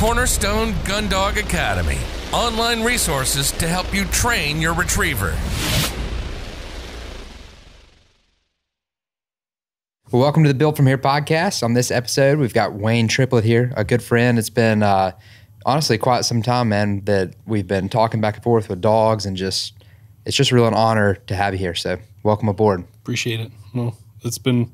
Cornerstone Gundog Academy. Online resources to help you train your retriever. Well, welcome to the Build From Here podcast. On this episode, we've got Wayne Triplett here, a good friend. It's been honestly quite some time, man, that we've been talking back and forth with dogs, and it's just really an honor to have you here. So welcome aboard. Appreciate it. Well, it's been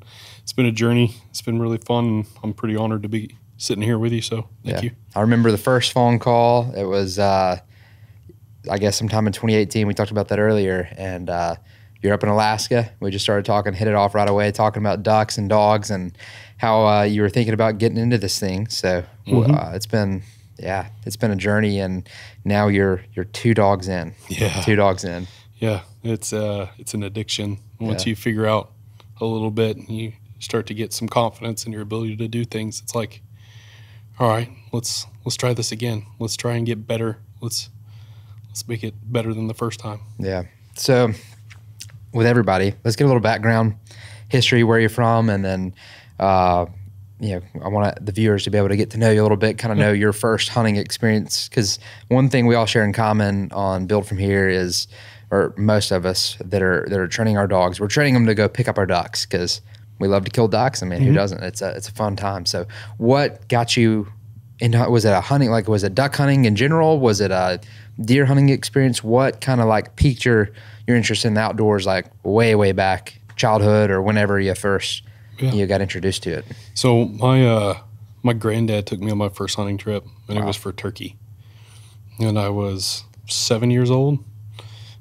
a journey. It's been really fun, and I'm pretty honored to be sitting here with you. So thank you. I remember the first phone call. It was, I guess, sometime in 2018. We talked about that earlier, and you're up in Alaska. We just started talking, hit it off right away, talking about ducks and dogs and how you were thinking about getting into this thing. So it's been a journey, and now you're 2 dogs in. Yeah, 2 dogs in. Yeah, it's an addiction. Once you figure out a little bit and you start to get some confidence in your ability to do things, it's like, all right, let's try this again. Let's try and get better. Let's make it better than the first time. Yeah. So with everybody, let's get a little background history, where you're from, and then I want the viewers to be able to get to know you a little bit, kind of know your first hunting experience, because one thing we all share in common on Build From Here is, or most of us that are training our dogs, we're training them to go pick up our ducks because we love to kill ducks. I mean, who doesn't? It's a fun time. So what got you into, was it a hunting, like was it duck hunting in general? Was it a deer hunting experience? What kind of like piqued your interest in the outdoors, like way back, childhood or whenever you first you got introduced to it? So my granddad took me on my first hunting trip, and it was for turkey. And I was 7 years old,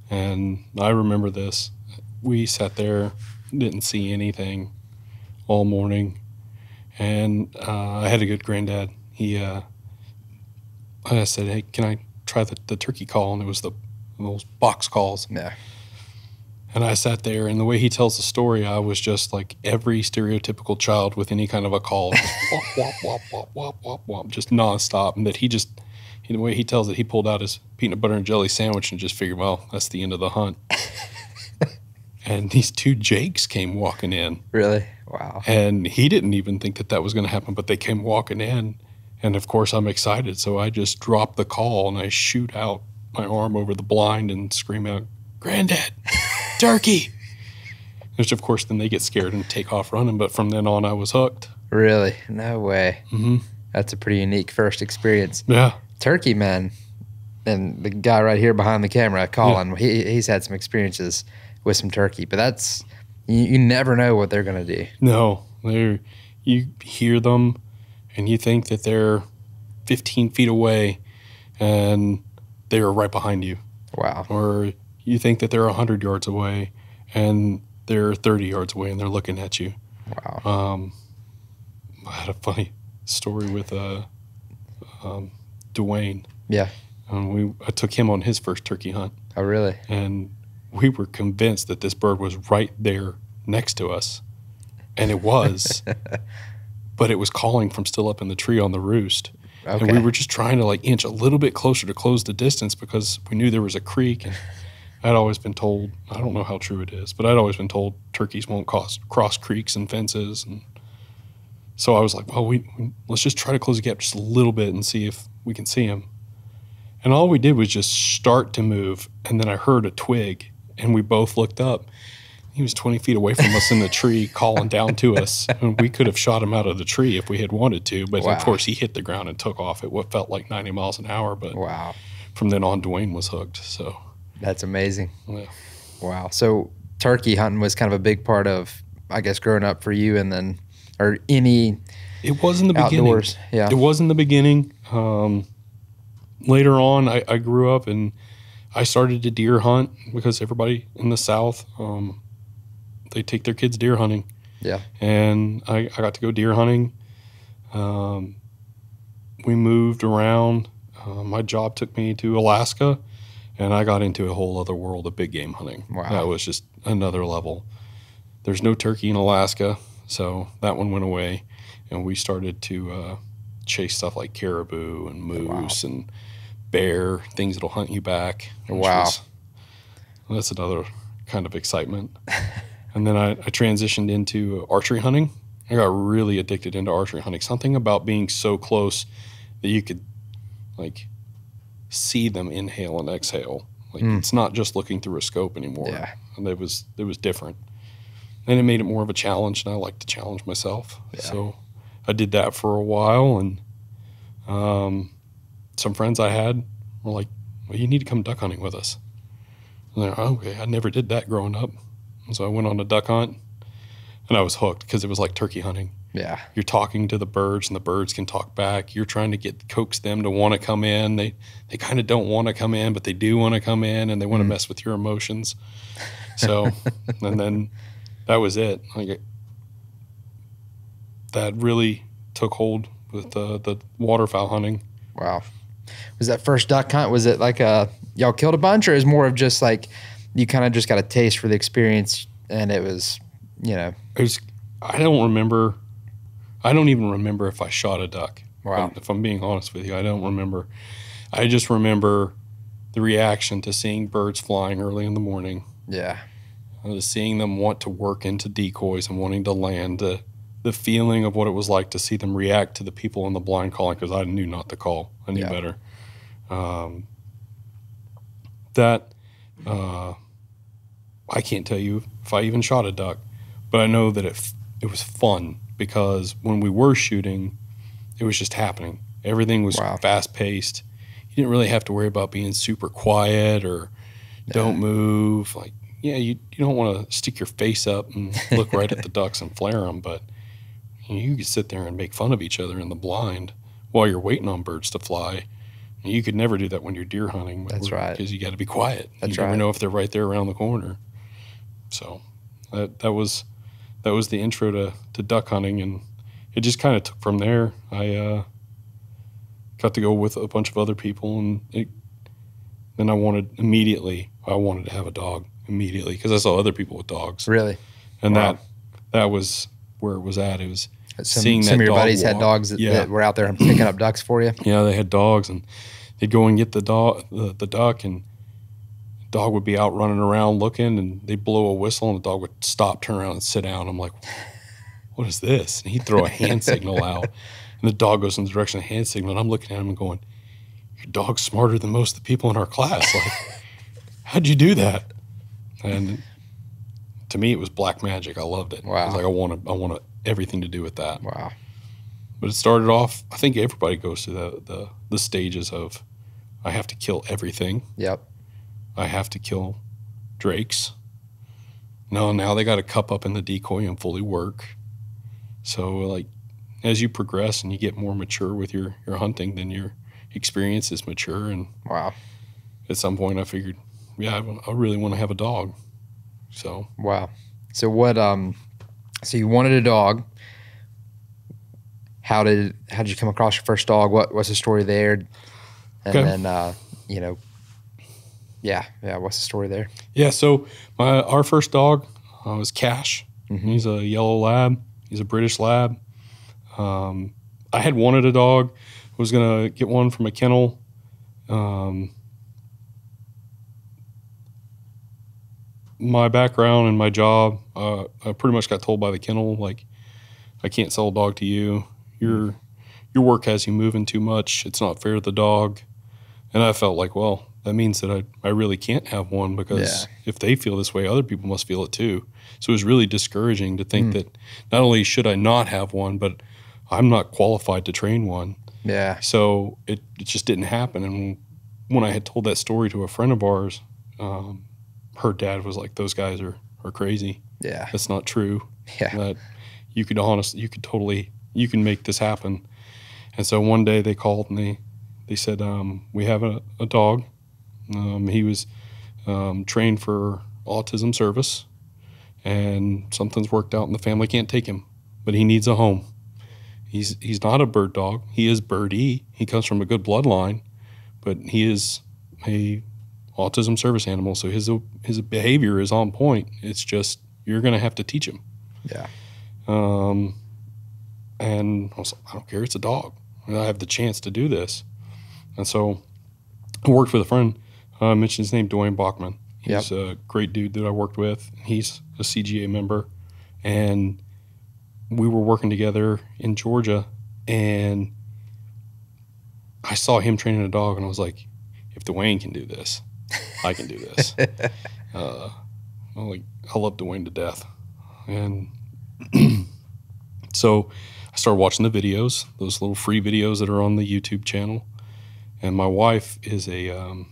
and I remember this. We sat there, didn't see anything all morning, and I had a good granddad. I said, hey, can I try the turkey call? And it was those box calls. Yeah. And I sat there, and the way he tells the story, I was just like every stereotypical child with any kind of a call, just wop, wop, wop, wop, wop, wop, wop, just nonstop. And that the way he tells it, he pulled out his peanut butter and jelly sandwich and just figured, well, that's the end of the hunt. And these 2 jakes came walking in. Really? Wow. And he didn't even think that was going to happen, but they came walking in. And of course, I'm excited. So I just drop the call and I shoot out my arm over the blind and scream out, "Granddad, turkey!" Which, of course, then they get scared and take off running. But from then on, I was hooked. Really? No way. Mm-hmm. That's a pretty unique first experience. Yeah. Turkey, man. And the guy right here behind the camera, Colin, he's had some experiences with some turkey, but that's, you never know what they're going to do. No, you hear them and you think that they're 15 feet away and they're right behind you. Wow. Or you think that they're 100 yards away and they're 30 yards away and they're looking at you. Wow. I had a funny story with Dwayne. Yeah. I took him on his first turkey hunt. Oh, really? And we were convinced that this bird was right there next to us. And it was. But it was calling from still up in the tree on the roost. Okay. And we were just trying to like inch a little bit closer to close the distance because we knew there was a creek. And I'd always been told, I don't know how true it is, but I'd always been told turkeys won't cross creeks and fences. And so I was like, well, let's just try to close the gap just a little bit and see if we can see him. And all we did was just start to move. And then I heard a twig and we both looked up. He was 20 feet away from us in the tree calling down to us. And we could have shot him out of the tree if we had wanted to. But of course, he hit the ground and took off at what felt like 90 miles an hour. But from then on, Dwayne was hooked. So that's amazing. Yeah. Wow. So turkey hunting was kind of a big part of, I guess, growing up for you, and then, or any It was in the outdoors. beginning. Yeah. It was in the beginning. Later on, I grew up and I started to deer hunt because everybody in the South, they take their kids deer hunting. Yeah. And I got to go deer hunting. We moved around. My job took me to Alaska, and I got into a whole other world of big game hunting. Wow. That was just another level. There's no turkey in Alaska, so that one went away. And we started to chase stuff like caribou and moose and bear, things that'll hunt you back. That's another kind of excitement. And then I transitioned into archery hunting. I got really addicted into archery hunting. Something about being so close that you could like see them inhale and exhale. Like it's not just looking through a scope anymore. Yeah. And it was different. And it made it more of a challenge, and I like to challenge myself. Yeah. So I did that for a while, and some friends I had were like, well, you need to come duck hunting with us. And they're like, oh, okay, I never did that growing up. And so I went on a duck hunt, and I was hooked because it was like turkey hunting. Yeah. You're talking to the birds, and the birds can talk back. You're trying to coax them to want to come in. They kind of don't want to come in, but they do want to come in, and they want to mess with your emotions. So, and then that was it. Like, that really took hold with the waterfowl hunting. Wow. Was that first duck hunt, was it like y'all killed a bunch, or is more of just like you kind of just got a taste for the experience and it was, It was, I don't even remember if I shot a duck. Wow. If I'm being honest with you, I don't remember. I just remember the reaction to seeing birds flying early in the morning. Yeah. Seeing them want to work into decoys and wanting to land, the feeling of what it was like to see them react to the people in the blind calling, because I knew not to call. I knew better. I can't tell you if I even shot a duck, but I know that it was fun because when we were shooting, it was just happening. Everything was fast-paced. You didn't really have to worry about being super quiet or don't move. Like, you don't want to stick your face up and look right at the ducks and flare them, but you could sit there and make fun of each other in the blind while you're waiting on birds to fly. And you could never do that when you're deer hunting. That's right. Because you got to be quiet. That's you right. never know if they're right there around the corner. So that was the intro to duck hunting, and it just kind of took from there. I got to go with a bunch of other people, and then I wanted to have a dog immediately because I saw other people with dogs. Really? And that was where it was at. It was seeing that some of your dog buddies had dogs that were out there and picking up ducks for you? Yeah, they had dogs, and they'd go and get the duck, and the dog would be out running around looking, and they'd blow a whistle, and the dog would stop, turn around, and sit down. I'm like, what is this? And he'd throw a hand signal out, and the dog goes in the direction of the hand signal, and I'm looking at him and going, your dog's smarter than most of the people in our class. Like, how'd you do that? And to me, it was black magic. I loved it. Wow. I was like, I wanted everything to do with that. Wow. But it started off, I think everybody goes through the stages of, I have to kill everything. Yep. I have to kill drakes. No, now they got to cup up in the decoy and fully work. So, like, as you progress and you get more mature with your hunting, then your experience is mature. And wow. At some point I figured, I really want to have a dog. So. Wow. So what, so you wanted a dog. How did you come across your first dog? What's the story there? And then, what's the story there? Yeah, so our first dog was Cash. Mm-hmm. He's a yellow lab. He's a British lab. I had wanted a dog. I was going to get one from a kennel. My background and my job, I pretty much got told by the kennel, like, I can't sell a dog to you. Your work has you moving too much. It's not fair to the dog. And I felt like, well, that means that I really can't have one, because if they feel this way, other people must feel it too. So it was really discouraging to think that not only should I not have one, but I'm not qualified to train one. Yeah. So it just didn't happen. And when I had told that story to a friend of ours, her dad was like, those guys are crazy. Yeah. That's not true. Yeah. That you can make this happen. And so one day they called and they said, we have a dog. He was trained for autism service, and something's worked out and the family can't take him, but he needs a home. He's not a bird dog. He is birdie. He comes from a good bloodline, but he is a autism service animal, so his behavior is on point. It's just you're going to have to teach him. Yeah. And I was like, I don't care. It's a dog. I have the chance to do this. And so I worked with a friend. I mentioned his name, Dwayne Bachman. He's a great dude that I worked with. He's a CGA member. And we were working together in Georgia. And I saw him training a dog, and I was like, if Dwayne can do this, I can do this. I love Dwayne to death. And so I started watching the videos, those little free videos that are on the YouTube channel. And my wife is a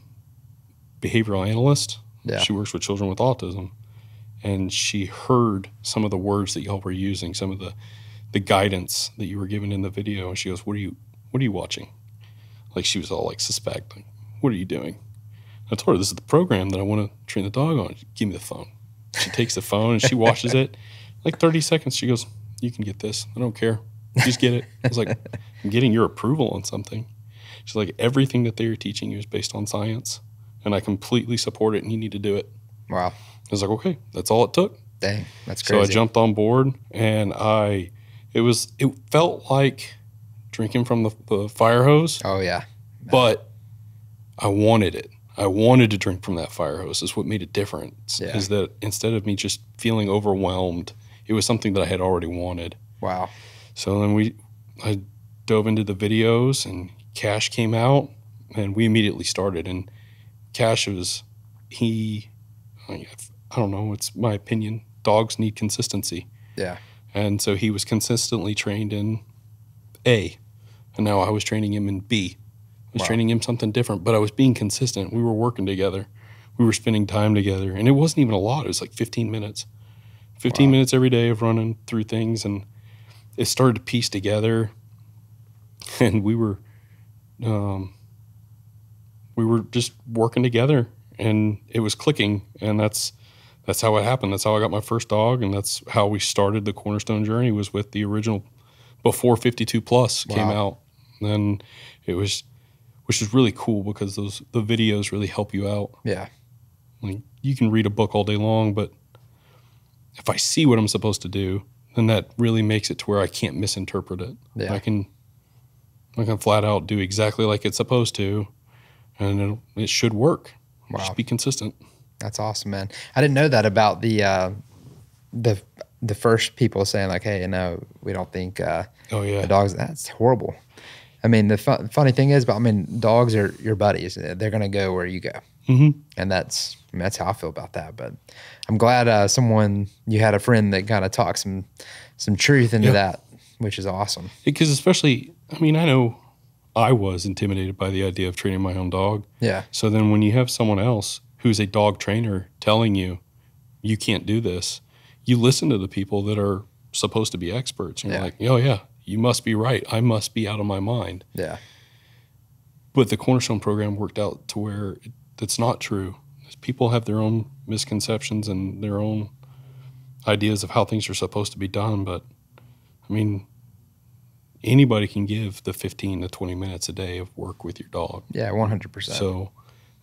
behavioral analyst. Yeah. She works with children with autism. And she heard some of the words that y'all were using, some of the guidance that you were giving in the video. And she goes, what are you watching? Like, she was all like suspect, like, what are you doing? I told her, this is the program that I want to train the dog on. Give me the phone. She takes the phone and she watches it. Like 30 seconds, she goes, you can get this. I don't care. Just get it. I was like, I'm getting your approval on something. She's like, everything that they are teaching you is based on science, and I completely support it, and you need to do it. Wow. I was like, okay, that's all it took. Dang, that's crazy. So I jumped on board, and it felt like drinking from the fire hose. Oh, yeah. But I wanted it. I wanted to drink from that fire hose. Is what made it different. Yeah. Is that instead of me just feeling overwhelmed, it was something that I had already wanted. Wow. So then I dove into the videos, and Cash came out, and we immediately started. And Cash I don't know, it's my opinion, dogs need consistency. Yeah. And so he was consistently trained in A, and now I was training him in B. I was training him something different, but I was being consistent. We were working together. We were spending time together, and it wasn't even a lot. It was like 15 minutes. 15 minutes every day of running through things, and it started to piece together, and we were just working together, and it was clicking, and that's how it happened. That's how I got my first dog, and that's how we started the Cornerstone journey, was with the original before 52 Plus came out. And which is really cool, because the videos really help you out. Yeah. Like, you can read a book all day long, but if I see what I'm supposed to do, then that really makes it to where I can't misinterpret it. Yeah. I can flat out do exactly like it's supposed to, and it should work. Wow. Just be consistent. That's awesome, man. I didn't know that about the first people saying like, hey, we don't think the dogs. That's horrible. I mean, the funny thing is, dogs are your buddies. They're going to go where you go. Mm-hmm. And that's how I feel about that. But I'm glad you had a friend that kind of talked some truth into that, which is awesome. Because especially, I know I was intimidated by the idea of training my own dog. Yeah. So then when you have someone else who's a dog trainer telling you, you can't do this, you listen to the people that are supposed to be experts. And you're like, oh, yeah, you must be right. I must be out of my mind. Yeah. But the Cornerstone program worked out to where that's not true. People have their own misconceptions and their own ideas of how things are supposed to be done. But, anybody can give the 15 to 20 minutes a day of work with your dog. Yeah, 100%. So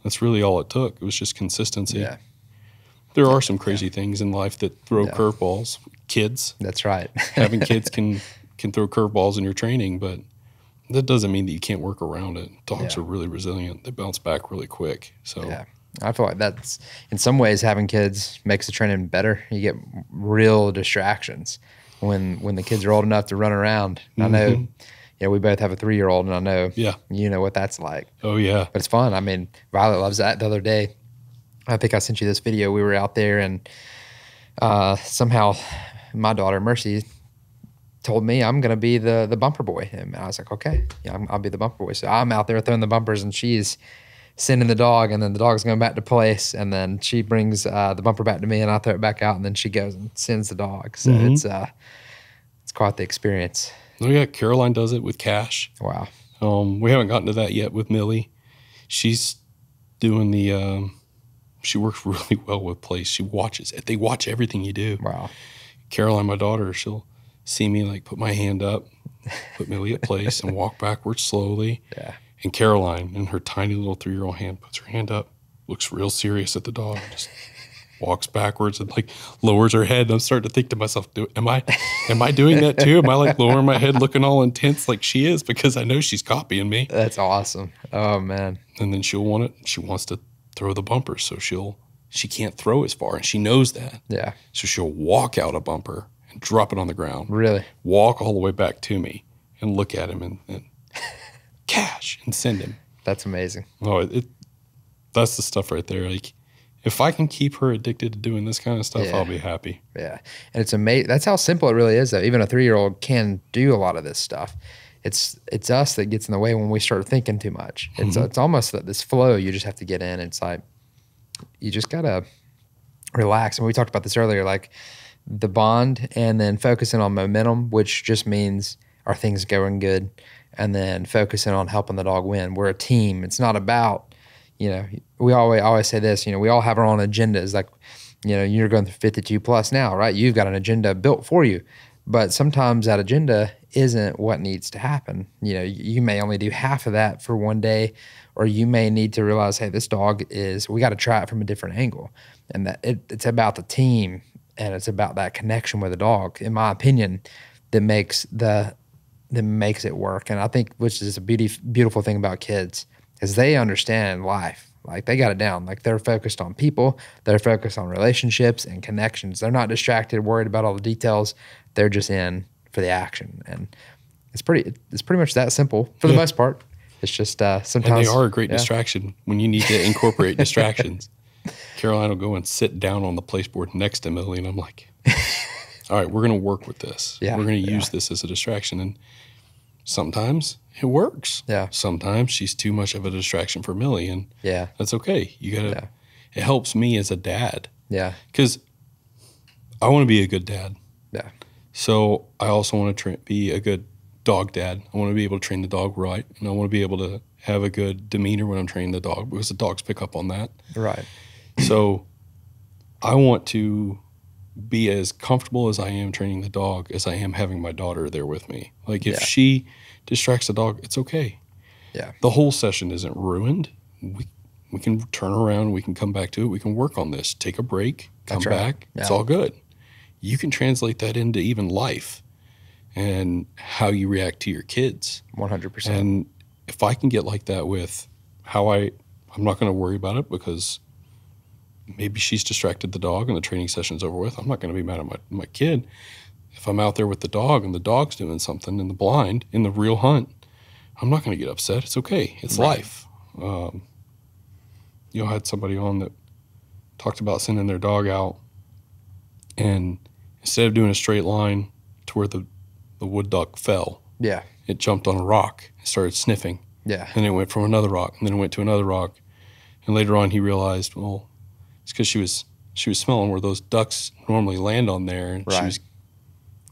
that's really all it took. It was just consistency. Yeah. There are some crazy things in life that throw curveballs. Kids. That's right. Having kids can throw curveballs in your training, but that doesn't mean that you can't work around it. Dogs are really resilient. They bounce back really quick. So yeah. I feel like that's, in some ways, having kids makes the training better. You get real distractions when the kids are old enough to run around. Mm-hmm. I know, we both have a 3-year-old, and I know, you know what that's like. Oh, yeah. But it's fun. Violet loves that. The other day, I think I sent you this video. We were out there, and somehow my daughter, Mercy, told me I'm going to be the bumper boy. And I was like, okay, I'll be the bumper boy. So I'm out there throwing the bumpers, and she's sending the dog, and then the dog's going back to place, and then she brings the bumper back to me, and I throw it back out, and then she goes and sends the dog. So it's quite the experience. Oh yeah, Caroline does it with Cash. Wow. We haven't gotten to that yet with Millie. She's doing she works really well with place. She watches it. They watch everything you do. Wow. Caroline, my daughter, she'll see me like put my hand up, put Millie at place, and walk backwards slowly. Yeah. And Caroline, in her tiny little 3-year-old hand, puts her hand up, looks real serious at the dog, just walks backwards and like lowers her head. And I'm starting to think to myself, am I doing that too? Am I like lowering my head, looking all intense like she is? Because I know she's copying me. That's awesome. Oh man. And then she wants to throw the bumper, so she can't throw as far, and she knows that. Yeah. So she'll walk out a bumper and drop it on the ground. Really? Walk all the way back to me and look at him and Cash, and send him. That's amazing. Oh, that's the stuff right there. Like, if I can keep her addicted to doing this kind of stuff, I'll be happy. Yeah. And it's amazing. That's how simple it really is, though. Even a 3-year-old can do a lot of this stuff. It's us that gets in the way when we start thinking too much. It's almost that this flow you just have to get in. It's like you just got to relax. And we talked about this earlier, like the bond and then focusing on momentum, which just means are things going good, and then focusing on helping the dog win. We're a team. It's not about, we always say this, we all have our own agendas. Like, you're going through 52 plus now, right? You've got an agenda built for you. But sometimes that agenda isn't what needs to happen. You may only do half of that for one day, or you may need to realize, hey, this dog we got to try it from a different angle. And that it's about the team, and it's about that connection with the dog, in my opinion, that makes it work. And I think, which is a beautiful thing about kids, is they understand life. Like, they got it down. Like, they're focused on people. They're focused on relationships and connections. They're not distracted, worried about all the details. They're just in for the action. And it's pretty much that simple for the most part. It's just sometimes. And they are a great distraction when you need to incorporate distractions. Caroline will go and sit down on the place board next to Millie, and I'm like, all right, we're going to work with this. Yeah, we're going to use this as a distraction. And sometimes it works. Yeah. Sometimes she's too much of a distraction for Millie, and that's okay. You got to, it helps me as a dad. Yeah. Because I want to be a good dad. Yeah. So I also want to be a good dog dad. I want to be able to train the dog right, and I want to be able to have a good demeanor when I'm training the dog, because the dogs pick up on that. Right. So I want to be as comfortable as I am training the dog as I am having my daughter there with me. Like, if she distracts the dog, it's okay. Yeah. The whole session isn't ruined. We can turn around, we can come back to it, we can work on this, take a break, come back. Yeah. It's all good. You can translate that into even life and how you react to your kids. 100%. And if I can get like that with how I'm not going to worry about it, because maybe she's distracted the dog and the training session's over with. I'm not going to be mad at my kid. If I'm out there with the dog and the dog's doing something in the blind, in the real hunt, I'm not going to get upset. It's okay. It's life. I had somebody on that talked about sending their dog out, and instead of doing a straight line to where the wood duck fell, it jumped on a rock and started sniffing. Yeah. And it went from another rock, and then it went to another rock. And later on he realized, well, it's because she was smelling where those ducks normally land on there, and she was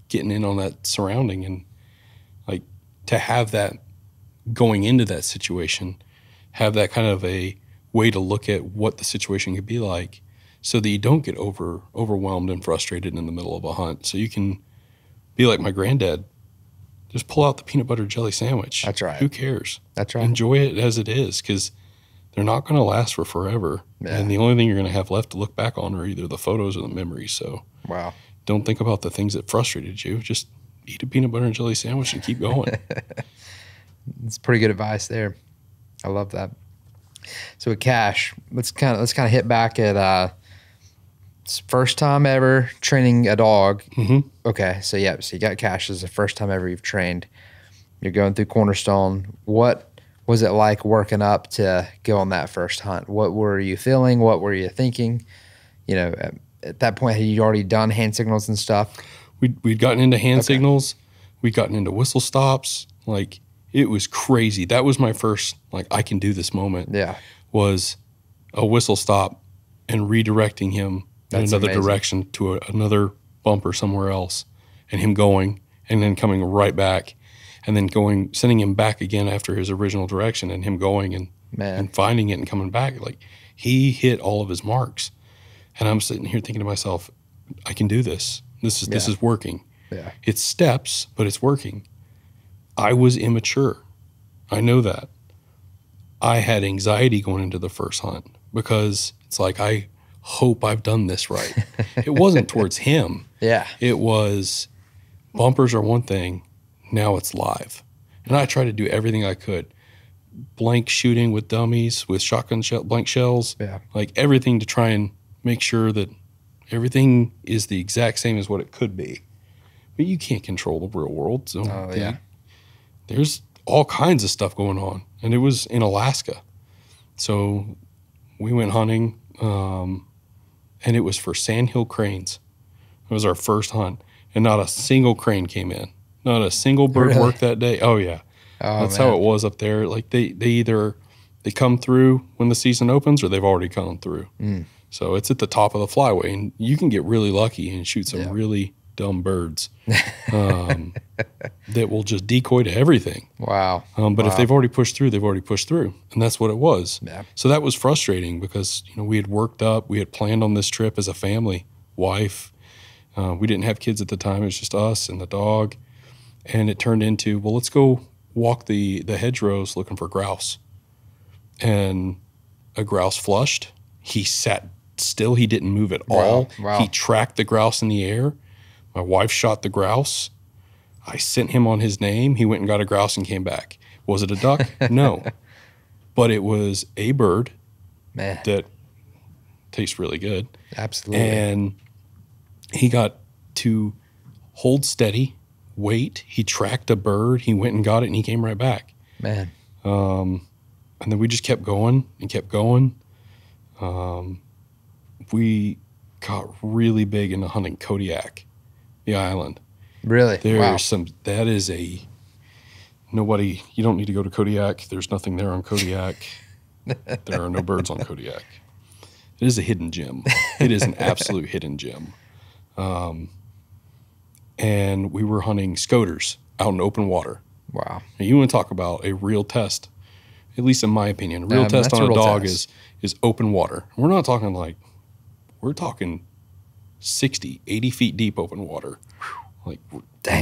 getting in on that surrounding. And like, to have that going into that situation, have that kind of a way to look at what the situation could be like, so that you don't get overwhelmed and frustrated in the middle of a hunt. So you can be like my granddad, just pull out the peanut butter jelly sandwich. That's right. Who cares? That's right. Enjoy it as it is, because they're not going to last for forever. Yeah. And the only thing you're going to have left to look back on are either the photos or the memories. So don't think about the things that frustrated you. Just eat a peanut butter and jelly sandwich and keep going. It's pretty good advice there. I love that. So with Cash, let's kind of hit back at first time ever training a dog. Mm-hmm. Okay, so you got Cash as the first time ever you've trained. You're going through Cornerstone. What was it like working up to go on that first hunt? What were you feeling? What were you thinking? At that point, had you already done hand signals and stuff? We'd gotten into hand signals. We'd gotten into whistle stops. Like, it was crazy. That was my first, like, I can do this moment. Yeah. Was a whistle stop and redirecting him in another direction to another bumper somewhere else, and him going and then coming right back, and then sending him back again after his original direction, and him going and finding it and coming back. Like, he hit all of his marks. And I'm sitting here thinking to myself, I can do this. This is working. Yeah. It's steps, but it's working. I was immature. I know that. I had anxiety going into the first hunt, because it's like, I hope I've done this right. It wasn't towards him. Yeah. It was, bumpers are one thing, now it's live. And I tried to do everything I could. Blank shooting with dummies, with shotgun blank shells, like everything to try and make sure that everything is the exact same as what it could be. But you can't control the real world. So there's all kinds of stuff going on. And it was in Alaska. So we went hunting, and it was for sandhill cranes. It was our first hunt, and not a single crane came in. Not a single bird worked that day. Oh, yeah. Oh, That's how it was up there. Like they either they come through when the season opens or they've already come through. So it's at the top of the flyway, and you can get really lucky and shoot some really dumb birds that will just decoy to everything. Wow. But if they've already pushed through, they've already pushed through. And that's what it was. Yeah. So that was frustrating because, we had worked up, we had planned on this trip as a family, wife. We didn't have kids at the time. It was just us and the dog. And it turned into, well, let's go walk the hedgerows looking for grouse. And a grouse flushed. He sat still. He didn't move at all. Wow. He tracked the grouse in the air. My wife shot the grouse. I sent him on his name. He went and got a grouse and came back. Was it a duck? No. But it was a bird that tastes really good. Absolutely. And he got to hold steady, wait. He tracked a bird. He went and got it, and he came right back. Man. And then we just kept going and kept going. We got really big into hunting Kodiak, the island. Really? There's that is nobody, you don't need to go to Kodiak. There's nothing there on Kodiak. There are no birds on Kodiak. It is a hidden gem. It is an absolute hidden gem. And we were hunting scoters out in open water. Wow. Now, you want to talk about a real test, at least in my opinion. A real test on a dog is open water. We're not talking we're talking 60, 80 feet deep open water. Like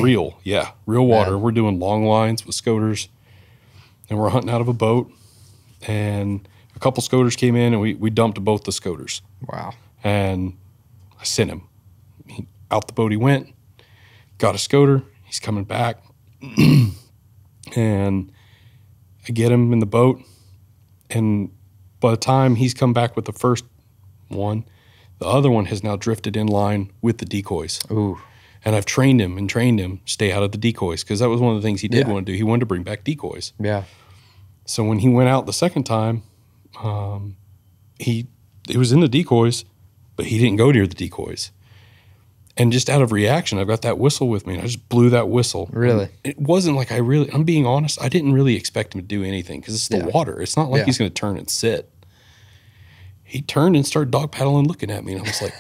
real water. Man. We're doing long lines with scoters, and we're hunting out of a boat. And a couple scoters came in, and we dumped both the scoters. Wow. And I sent him. Out the boat he went, got a scoter. He's coming back. And I get him in the boat, and by the time he's come back with the first one, the other one has now drifted in line with the decoys. Ooh. And I've trained him, stay out of the decoys, because that was one of the things he did want to do. He wanted to bring back decoys. Yeah. So when he went out the second time, he was in the decoys, but he didn't go near the decoys. And just out of reaction, I've got that whistle with me, and I just blew that whistle. Really? It wasn't like I'm being honest, I didn't really expect him to do anything because it's the water. It's not like he's going to turn and sit. He turned and started dog paddling, looking at me, and I was like,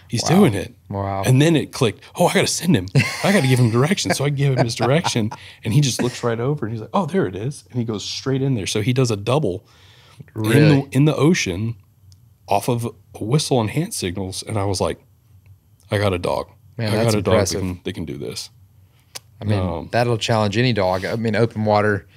he's doing it. Wow. And then it clicked, oh, I got to send him. I got to give him direction. So I give him his direction, and he just looks right over, and he's like, oh, there it is. And he goes straight in there. So he does a double in the ocean off of a whistle and hand signals, and I was like, I got a dog. Man, I that's got a impressive. dog that can do this. I mean, that'll challenge any dog. I mean, open water,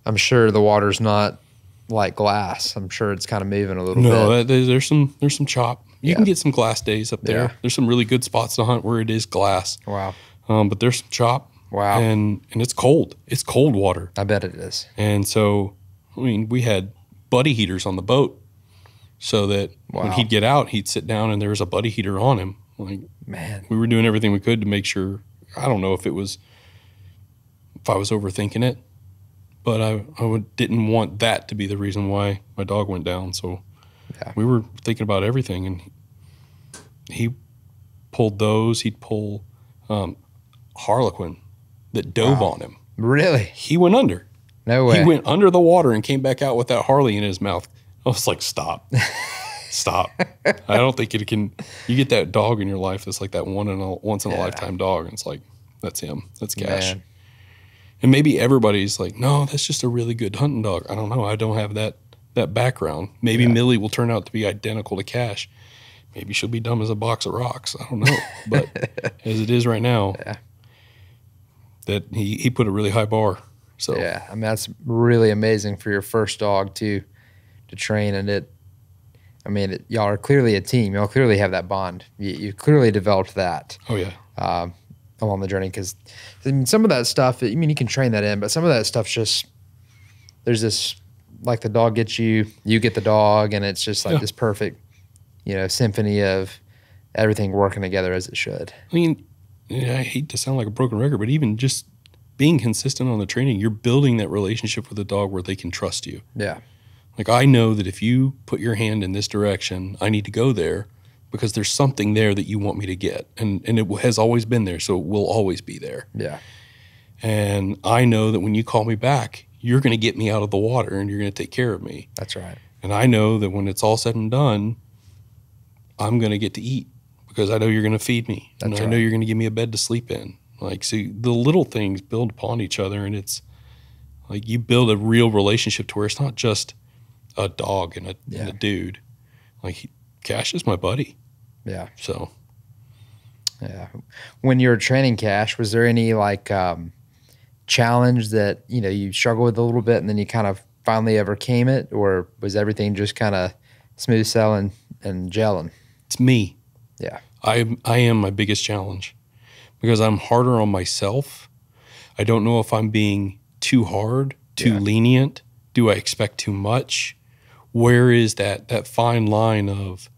I'm sure the water's not like glass. I'm sure it's kind of moving a little bit. No, there's some chop. You can get some glass days up there. Yeah. There's some really good spots to hunt where it is glass. Wow. But there's some chop. Wow. And it's cold. It's cold water. I bet it is. And so, I mean, we had buddy heaters on the boat so that when he'd get out, he'd sit down and there was a buddy heater on him. Like, man, we were doing everything we could to make sure. I don't know if I was overthinking it, but I didn't want that to be the reason why my dog went down. So we were thinking about everything, and he pulled those. He'd pull Harlequin that dove on him. Really? He went under. No way. He went under the water and came back out with that Harley in his mouth. I was like, stop. Stop. I don't think it can. You get that dog in your life that's like that once in a lifetime dog, and it's like, that's him. That's Cash. Man. And maybe everybody's like, no, that's just a really good hunting dog. I don't know. I don't have that background. Maybe Millie will turn out to be identical to Cash. Maybe she'll be dumb as a box of rocks. I don't know. But as it is right now, that he put a really high bar. So yeah, I mean, that's really amazing for your first dog to train. And y'all are clearly a team. Y'all clearly have that bond. You clearly developed that. Oh yeah. Along the journey, because I mean, some of that stuff, I mean, you can train that in, but some of that stuff's just, there's this, like the dog gets you, you get the dog, and it's just like this perfect, symphony of everything working together as it should. I mean, I hate to sound like a broken record, but even just being consistent on the training, you're building that relationship with the dog where they can trust you. Yeah. Like, I know that if you put your hand in this direction, I need to go there because there's something there that you want me to get. And it has always been there, so it will always be there. Yeah. And I know that when you call me back, you're going to get me out of the water and you're going to take care of me. That's right. And I know that when it's all said and done, I'm going to get to eat because I know you're going to feed me. That's and right. I know you're going to give me a bed to sleep in. Like, see, the little things build upon each other, and it's like you build a real relationship to where it's not just a dog and a dude. Like, Cash is my buddy. Yeah. So. Yeah. When you were training Cash, was there any like challenge that, you struggled with a little bit and then you kind of finally overcame it, or was everything just kind of smooth sailing and gelling? It's me. Yeah. I am my biggest challenge because I'm harder on myself. I don't know if I'm being too hard, too lenient. Do I expect too much? Where is that fine line of,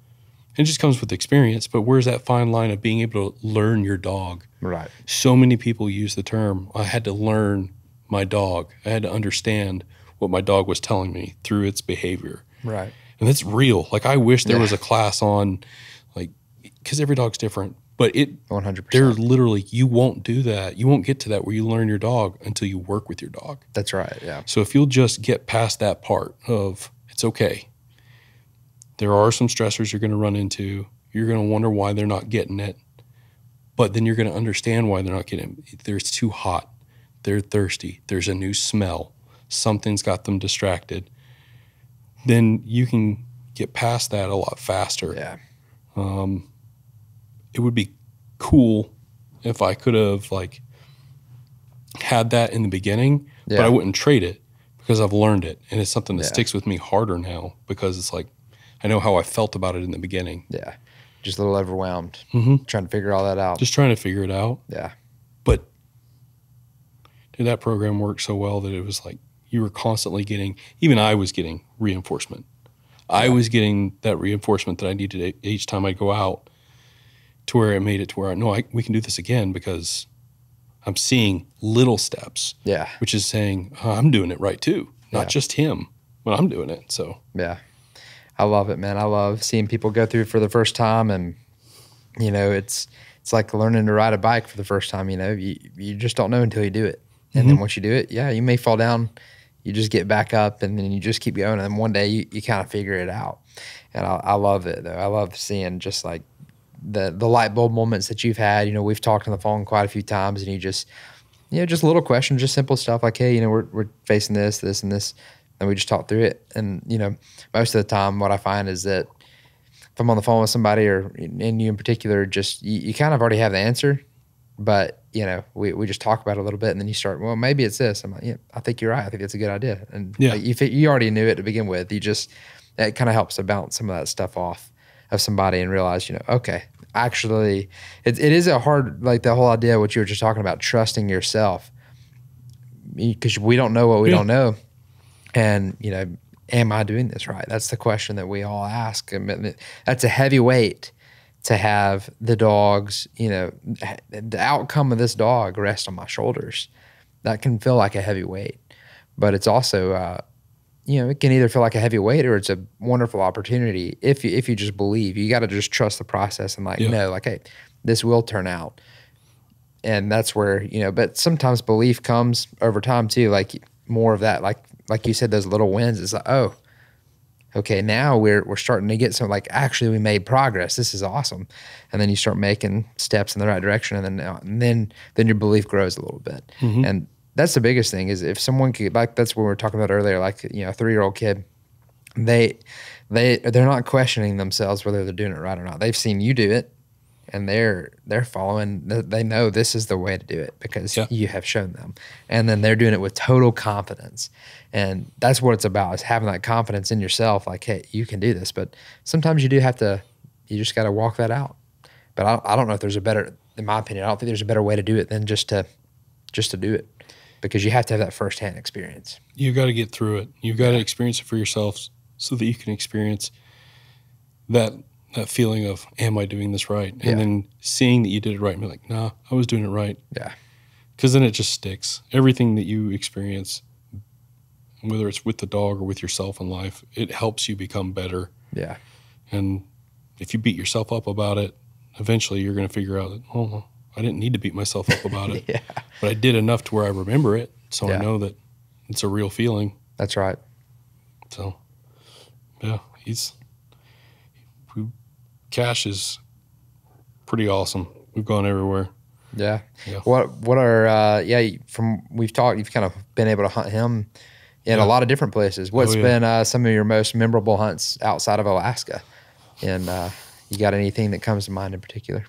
it just comes with experience, but where's that fine line of being able to learn your dog? Right. So many people use the term, I had to learn my dog. I had to understand what my dog was telling me through its behavior. Right. And that's real. Like, I wish there was a class on, like, because every dog's different, but 100%. They're literally, you won't do that. You won't get to that where you learn your dog until you work with your dog. That's right. Yeah. So if you'll just get past that part of, it's okay. There are some stressors you're going to run into. You're going to wonder why they're not getting it. But then you're going to understand why they're not getting it. It's too hot. They're thirsty. There's a new smell. Something's got them distracted. Then you can get past that a lot faster. Yeah. It would be cool if I could have like had that in the beginning, but I wouldn't trade it because I've learned it. And it's something that sticks with me harder now because it's like, I know how I felt about it in the beginning. Yeah. Just a little overwhelmed, trying to figure all that out. Just trying to figure it out. Yeah. But dude, that program worked so well that it was like you were constantly getting, even I was getting reinforcement. I was getting that reinforcement that I needed each time I go out to where it made it to where I know we can do this again because I'm seeing little steps. Yeah. Which is saying, I'm doing it right too. Not just him, but I'm doing it. So. Yeah. I love it, man. I love seeing people go through for the first time, and it's like learning to ride a bike for the first time. You just don't know until you do it, and then once you do it, you may fall down, you just get back up, and then you just keep going, and then one day you kind of figure it out. And I love it though. I love seeing just like the light bulb moments that you've had. We've talked on the phone quite a few times, and you just little questions, just simple stuff like, hey, we're facing this, and this. And we just talk through it. And, most of the time what I find is that if I'm on the phone with somebody or in you in particular, just you kind of already have the answer, but, we just talk about it a little bit and then you start, well, maybe it's this. I'm like, yeah, I think you're right. I think that's a good idea. And you already knew it to begin with. It kind of helps to bounce some of that stuff off of somebody and realize, okay, actually it is a hard, like the whole idea of what you were just talking about, trusting yourself, because we don't know what we don't know. And, am I doing this right? That's the question that we all ask. I mean, that's a heavy weight to have the dogs, the outcome of this dog rest on my shoulders. That can feel like a heavy weight. But it's also, it can either feel like a heavy weight or it's a wonderful opportunity if you just believe. You got to just trust the process and know, hey, this will turn out. And that's where, but sometimes belief comes over time too, like more of that, like you said, those little wins. It's like, oh, okay, now we're starting to get some, like, actually we made progress. This is awesome. And then you start making steps in the right direction, and then your belief grows a little bit. And that's the biggest thing is if someone could, like, that's what we were talking about earlier, like, a 3-year-old kid, they're not questioning themselves whether they're doing it right or not. They've seen you do it, and they're following. They know this is the way to do it because you have shown them, and then they're doing it with total confidence. And that's what it's about, is having that confidence in yourself. Like, hey, you can do this. But sometimes you just got to walk that out. But I don't know if there's a better, in my opinion, I don't think there's a better way to do it than just to do it, because you have to have that firsthand experience. You've got to get through it. You've got to experience it for yourself so that you can experience that feeling of, am I doing this right? And then seeing that you did it right and be like, nah, I was doing it right. Yeah. Because then it just sticks. Everything that you experience, whether it's with the dog or with yourself in life, it helps you become better. Yeah. And if you beat yourself up about it, eventually you're going to figure out that, oh, I didn't need to beat myself up about it. Yeah. But I did enough to where I remember it. So Yeah. I know that it's a real feeling. That's right. So, yeah, Cash is pretty awesome. We've gone everywhere. Yeah. Yeah. What are, from we've talked, you've kind of been able to hunt him in a lot of different places. What's been some of your most memorable hunts outside of Alaska? And you got anything that comes to mind in particular?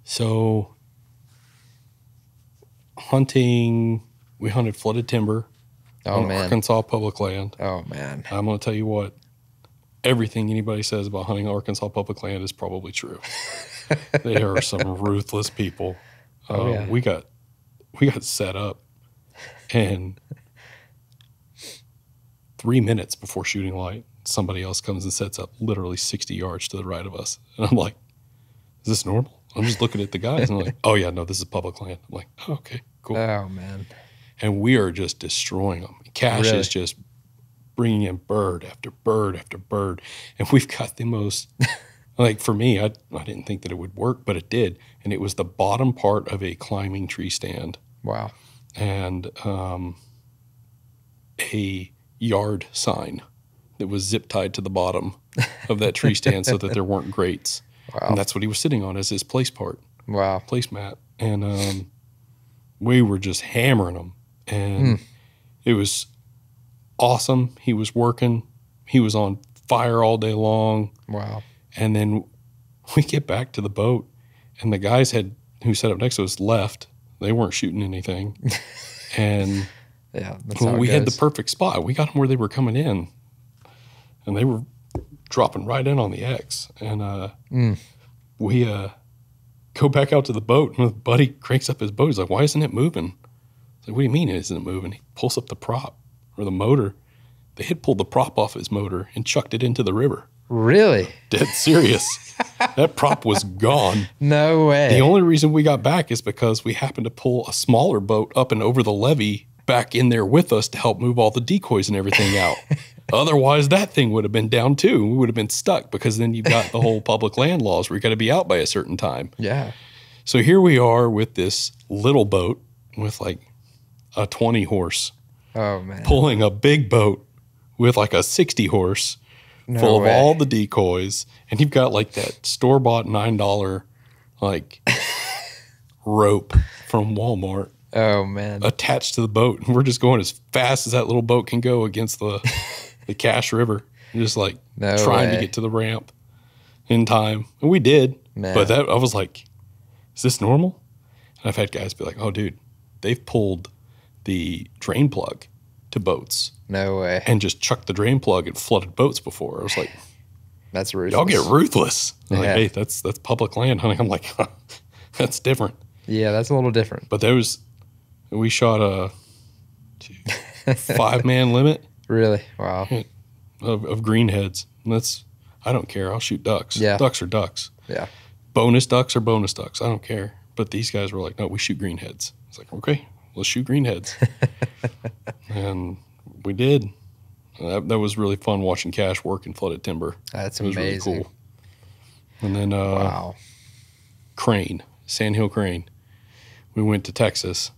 So, hunting, we hunted flooded timber on Arkansas public land. Oh, man. I'm going to tell you what, everything anybody says about hunting Arkansas public land is probably true. They are some ruthless people. We got set up, and 3 minutes before shooting light, somebody else comes and sets up literally 60 yards to the right of us. And I'm like, is this normal? I'm just looking at the guys, and I'm like, oh, yeah, no, this is public land. I'm like, oh, okay, cool. Oh, man. And we are just destroying them. Cash is just bringing in bird after bird after bird. And we've got the most, like for me, I didn't think that it would work, but it did. And it was the bottom part of a climbing tree stand. Wow. And a yard sign that was zip tied to the bottom of that tree stand so that there weren't grates. Wow. And that's what he was sitting on as his place part. Wow. Placemat. And we were just hammering them. And it was awesome. He was working. He was on fire all day long. Wow. And then we get back to the boat, and the guys who set up next to us left. They weren't shooting anything. And that's how we had the perfect spot. We got them where they were coming in, and they were dropping right in on the X. And we go back out to the boat, and my buddy cranks up his boat. He's like, why isn't it moving? I was like, what do you mean it isn't moving? He pulls up the prop or the motor. They had pulled the prop off his motor and chucked it into the river. Really? Dead serious. That prop was gone. No way. The only reason we got back is because we happened to pull a smaller boat up and over the levee back in there with us to help move all the decoys and everything out. Otherwise, that thing would have been down too. We would have been stuck because then you've got the whole public land laws where you got to be out by a certain time. Yeah. So here we are with this little boat with like a 20 horse. Oh, man. Pulling a big boat with like a 60 horse full of all the decoys. And you've got like that store-bought $9 like rope from Walmart. Oh, man. Attached to the boat. And we're just going as fast as that little boat can go against the Cache River. Just like trying to get to the ramp in time. And we did. Man. But I was like, is this normal? And I've had guys be like, oh, dude, they've pulled the drain plug to boats. No way. And just chucked the drain plug and flooded boats before. I was like, that's ruthless. Y'all get ruthless. Yeah. Like, hey, that's public land, honey. I'm like, that's different. Yeah, that's a little different. But we shot a 5-man limit. Really? Wow. Of greenheads. And I don't care. I'll shoot ducks. Yeah. Ducks are ducks. Yeah. Bonus ducks are bonus ducks. I don't care. But these guys were like, no, we shoot greenheads. It's like, okay, let's shoot greenheads. And we did. That was really fun watching Cash work in flooded timber. That's amazing. It was really cool. And then wow. Crane, sandhill crane. We went to Texas,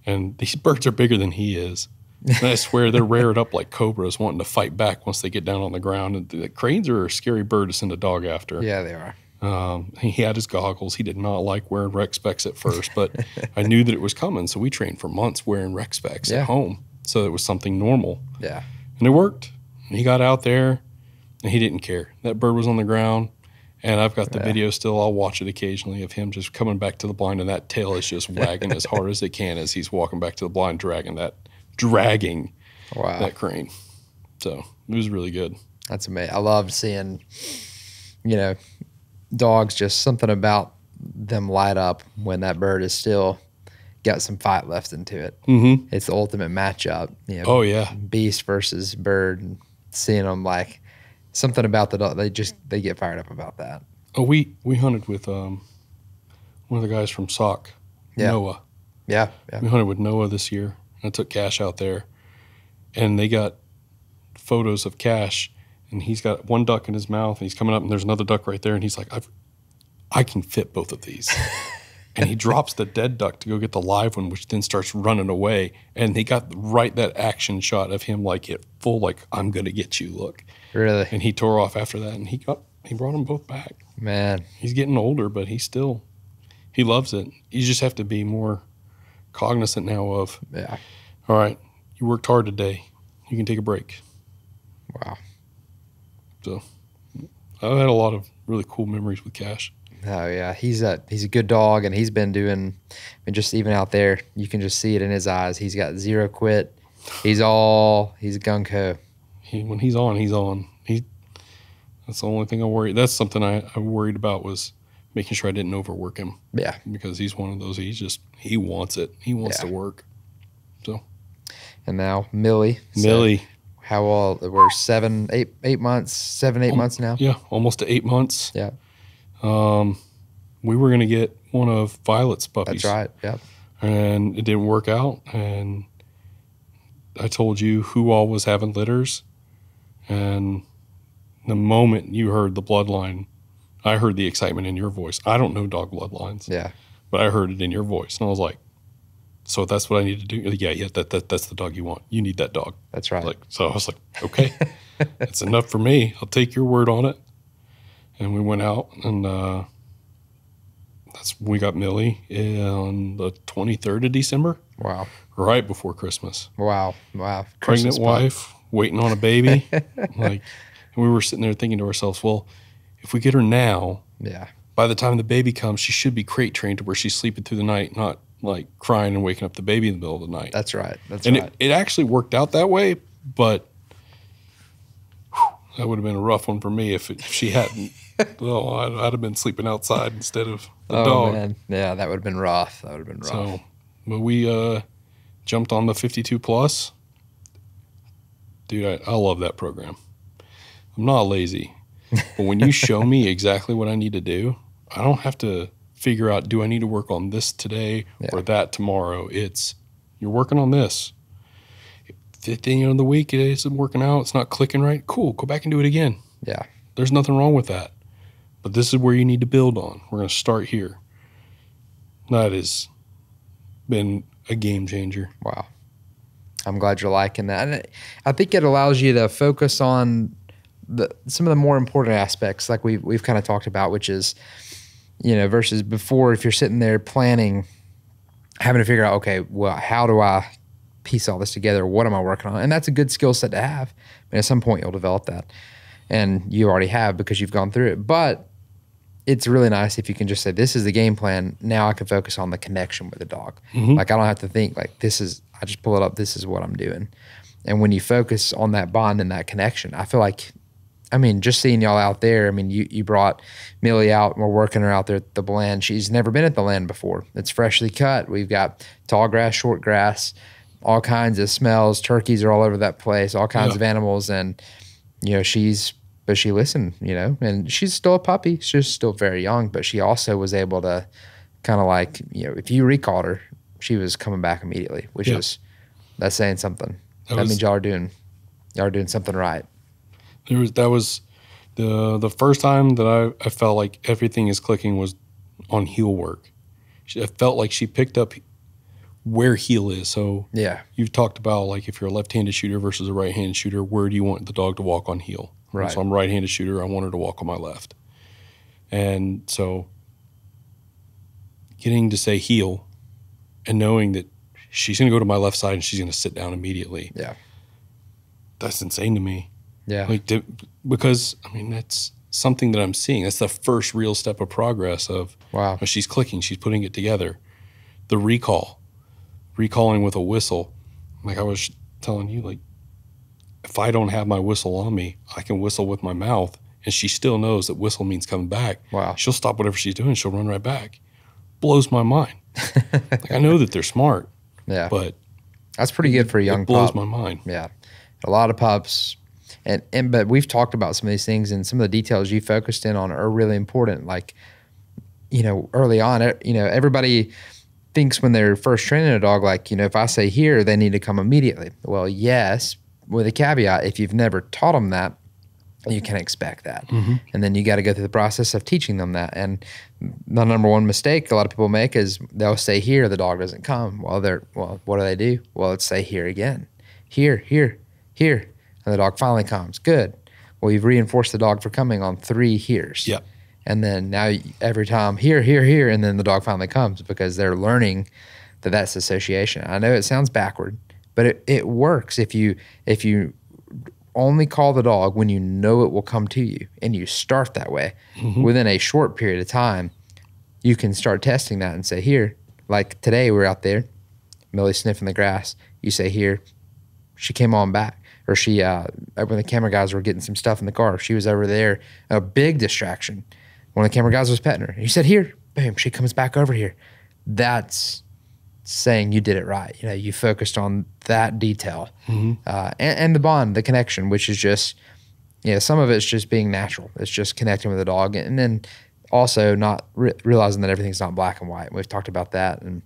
and these birds are bigger than he is. And I swear they're reared up like cobras wanting to fight back once they get down on the ground. And the cranes are a scary bird to send a dog after. Yeah, they are. He had his goggles. He did not like wearing rec specs at first, but I knew that it was coming. So we trained for months wearing rec specs at home. So it was something normal. Yeah. And it worked. He got out there, and he didn't care. That bird was on the ground, and I've got the video still. I'll watch it occasionally of him just coming back to the blind, and that tail is just wagging as hard as it can as he's walking back to the blind, dragging that crane. So it was really good. That's amazing. I love seeing, dogs, just something about them light up when that bird is still got some fight left into it. Mm-hmm. It's the ultimate matchup. Oh, yeah. Beast versus bird, and seeing them like something about the dog. They get fired up about that. Oh, we hunted with one of the guys from SOC, Noah. Yeah. We hunted with Noah this year. I took Cash out there, and they got photos of Cash, and he's got one duck in his mouth, and he's coming up, and there's another duck right there, and he's like, I can fit both of these. And he drops the dead duck to go get the live one, which then starts running away. And he got that action shot of him like at full, like, I'm going to get you look. Really? And he tore off after that, and he brought them both back. Man. He's getting older, but he loves it. You just have to be more cognizant now of, all right, you worked hard today. You can take a break. Wow. So I've had a lot of really cool memories with Cash. Oh yeah, he's a good dog, and he's been doing. I mean, just even out there, you can just see it in his eyes. He's got zero quit. He's gung ho. When he's on, he's on. That's the only thing I worry. That's something I worried about, was making sure I didn't overwork him. Yeah, because he's one of those. He wants it. He wants to work. So. And now Millie. How old? We're 7, 8 months. 7, 8 months now. Yeah, almost to 8 months. Yeah. We were going to get one of Violet's puppies. That's right, yeah. And it didn't work out, and I told you who all was having litters, and the moment you heard the bloodline, I heard the excitement in your voice. I don't know dog bloodlines. Yeah. But I heard it in your voice, and I was like, so that's what I need to do? Yeah, that's the dog you want. You need that dog. That's right. So I was like, okay, that's enough for me. I'll take your word on it. And we went out, and we got Millie on the 23rd of December. Wow. Right before Christmas. Wow. Pregnant wife, waiting on a baby. And we were sitting there thinking to ourselves, well, if we get her now, by the time the baby comes, she should be crate trained to where she's sleeping through the night, not like crying and waking up the baby in the middle of the night. That's right. It actually worked out that way, but that would have been a rough one for me if she hadn't. Well, I'd have been sleeping outside instead of the dog. Man. Yeah, that would have been rough. So, but we jumped on the 52 plus. Dude, I love that program. I'm not lazy, but when you show me exactly what I need to do, I don't have to figure out, do I need to work on this today or that tomorrow? It's, you're working on this. At the end of the week, it isn't working out. It's not clicking right. Cool. Go back and do it again. Yeah. There's nothing wrong with that. But this is where you need to build on. We're going to start here. That has been a game changer. Wow. I'm glad you're liking that. And I think it allows you to focus on some of the more important aspects, like we've kind of talked about, which is, versus before, if you're sitting there planning, having to figure out, okay, well, how do I piece all this together? What am I working on? And that's a good skill set to have. I mean, at some point you'll develop that, and you already have because you've gone through it. But it's really nice if you can just say, this is the game plan. Now I can focus on the connection with the dog. Mm-hmm. Like, I don't have to think like I just pull it up. This is what I'm doing. And when you focus on that bond and that connection, I feel like, just seeing y'all out there, you brought Millie out, and we're working her out there at the land. She's never been at the land before. It's freshly cut. We've got tall grass, short grass, all kinds of smells. Turkeys are all over that place, all kinds of animals. And, she listened, and she's still a puppy. She's still very young, but she also was able to kind of like, if you recalled her, she was coming back immediately, which is, that's saying something. That means y'all are doing something right. That was the first time that I felt like everything is clicking was on heel work. I felt like she picked up where heel is. So you've talked about, like, if you're a left-handed shooter versus a right-handed shooter, where do you want the dog to walk on heel? Right. So I'm a right-handed shooter. I want her to walk on my left. And so getting to say heel and knowing that she's going to go to my left side and she's going to sit down immediately. Yeah. That's insane to me. Yeah. Because, that's something that I'm seeing. That's the first real step of progress of, wow, she's clicking, she's putting it together. The recalling with a whistle. Like I was telling you, like, if I don't have my whistle on me, I can whistle with my mouth, and she still knows that whistle means coming back. Wow. She'll stop whatever she's doing. She'll run right back. Blows my mind. Like, I know that they're smart. Yeah. But that's pretty good for a young pup. It blows my mind. Yeah. A lot of pups. But we've talked about some of these things, and some of the details you focused in on are really important. Like, early on, everybody thinks when they're first training a dog, like, if I say here, they need to come immediately. Well, yes, with a caveat, if you've never taught them that, you can expect that. And then you got to go through the process of teaching them that. And the number one mistake a lot of people make is they'll say here, the dog doesn't come. Well, what do? Well, let's say here again. Here. And the dog finally comes. Good. Well, you've reinforced the dog for coming on 3 heres. Yep. And then now every time here, and then the dog finally comes because they're learning that that's association. I know it sounds backward, but it works if you only call the dog when you know it will come to you, and you start that way. Within a short period of time, you can start testing that and say here. Like today, we're out there, Millie sniffing the grass. You say here, she came on back. Or she, when the camera guys were getting some stuff in the car, she was over there, a big distraction. One of the camera guys was petting her. You said here, boom, she comes back over here. That's saying you did it right. You focused on that detail. And the bond, the connection, which is just, some of it's just being natural. It's just connecting with the dog. And then also not realizing that everything's not black and white. We've talked about that, and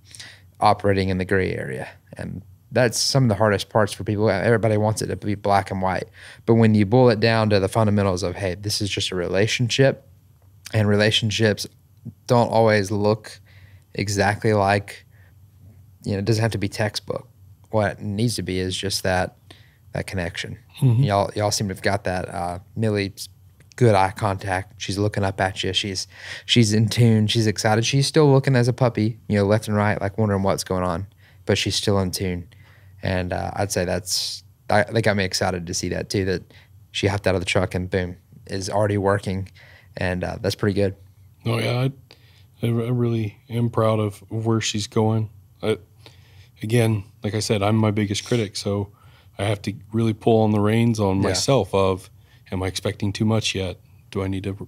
operating in the gray area. And that's some of the hardest parts for people. Everybody wants it to be black and white. But when you boil it down to the fundamentals of, hey, this is just a relationship, and relationships don't always look exactly like, it doesn't have to be textbook. What it needs to be is just that connection. Y'all seem to have got that. Millie's good eye contact. She's looking up at you. She's in tune. She's excited. She's still looking as a puppy, left and right, like wondering what's going on, but she's still in tune. And I'd say that got me excited to see that too, that she hopped out of the truck and boom, is already working. And that's pretty good. Oh, yeah. I really am proud of where she's going. Again, like I said, I'm my biggest critic, so I have to really pull on the reins on myself of, am I expecting too much yet? Do I need to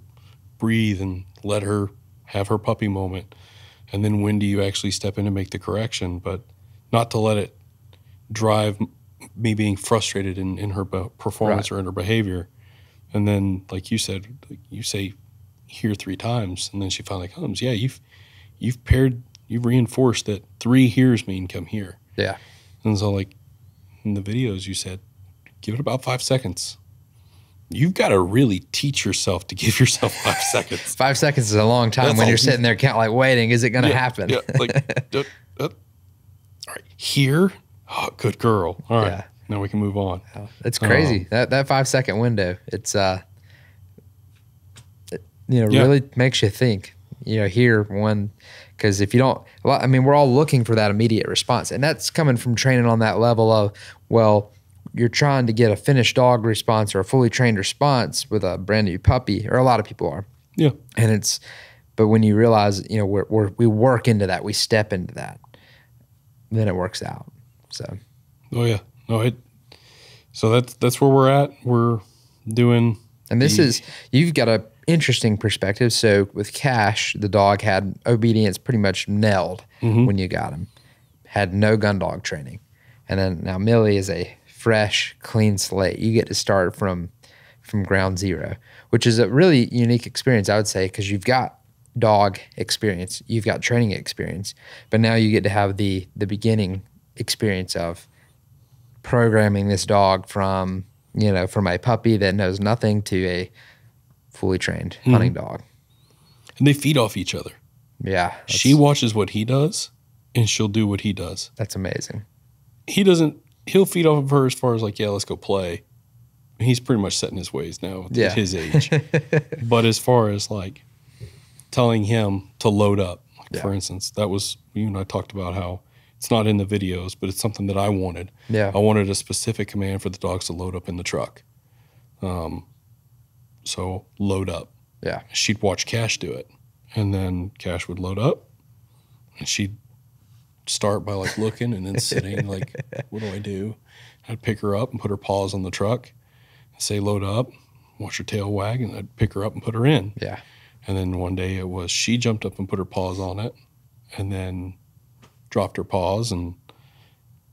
breathe and let her have her puppy moment? And then when do you actually step in and make the correction? But not to let it drive me being frustrated in her performance or in her behavior. And then, like you said, you say here 3 times, and then she finally comes. Yeah, you've reinforced that 3 heres mean come here. Yeah. And so, like in the videos, you said, give it about 5 seconds. You've got to really teach yourself to give yourself 5 seconds. 5 seconds is a long time when you're sitting there waiting. Is it going to happen? Yeah, all right, here. Oh, good girl. All right. Yeah. Now we can move on. It's crazy. That 5 second window, it's really makes you think. Here one, because if you don't, we're all looking for that immediate response, and that's coming from training on that level of, well, you're trying to get a finished dog response or a fully trained response with a brand new puppy, or a lot of people are. Yeah. And but when you realize, we work into that, we step into that, then it works out. So. Oh yeah. No, so that's where we're at. We're doing. And you've got a interesting perspective. So with Cash, the dog had obedience pretty much nailed when you got him. Had no Gundog training. And then now Millie is a fresh, clean slate. You get to start from ground zero, which is a really unique experience, I would say, because you've got dog experience, you've got training experience, but now you get to have the beginning experience of programming this dog from a puppy that knows nothing to a fully trained hunting dog. And they feed off each other. Yeah. She watches what he does, and she'll do what he does. That's amazing. He'll feed off of her as far as like, yeah, let's go play. He's pretty much set in his ways now at his age. But as far as like telling him to load up, for instance, that was, you and I talked about how it's not in the videos, but it's something that I wanted. Yeah. I wanted a specific command for the dogs to load up in the truck. So load up. Yeah. She'd watch Cash do it. And then Cash would load up, and she'd start by like looking and then sitting like, what do I do? I'd pick her up and put her paws on the truck and say, load up, watch her tail wag, and I'd pick her up and put her in. Yeah. And then one day it was she jumped up and put her paws on it and then dropped her paws and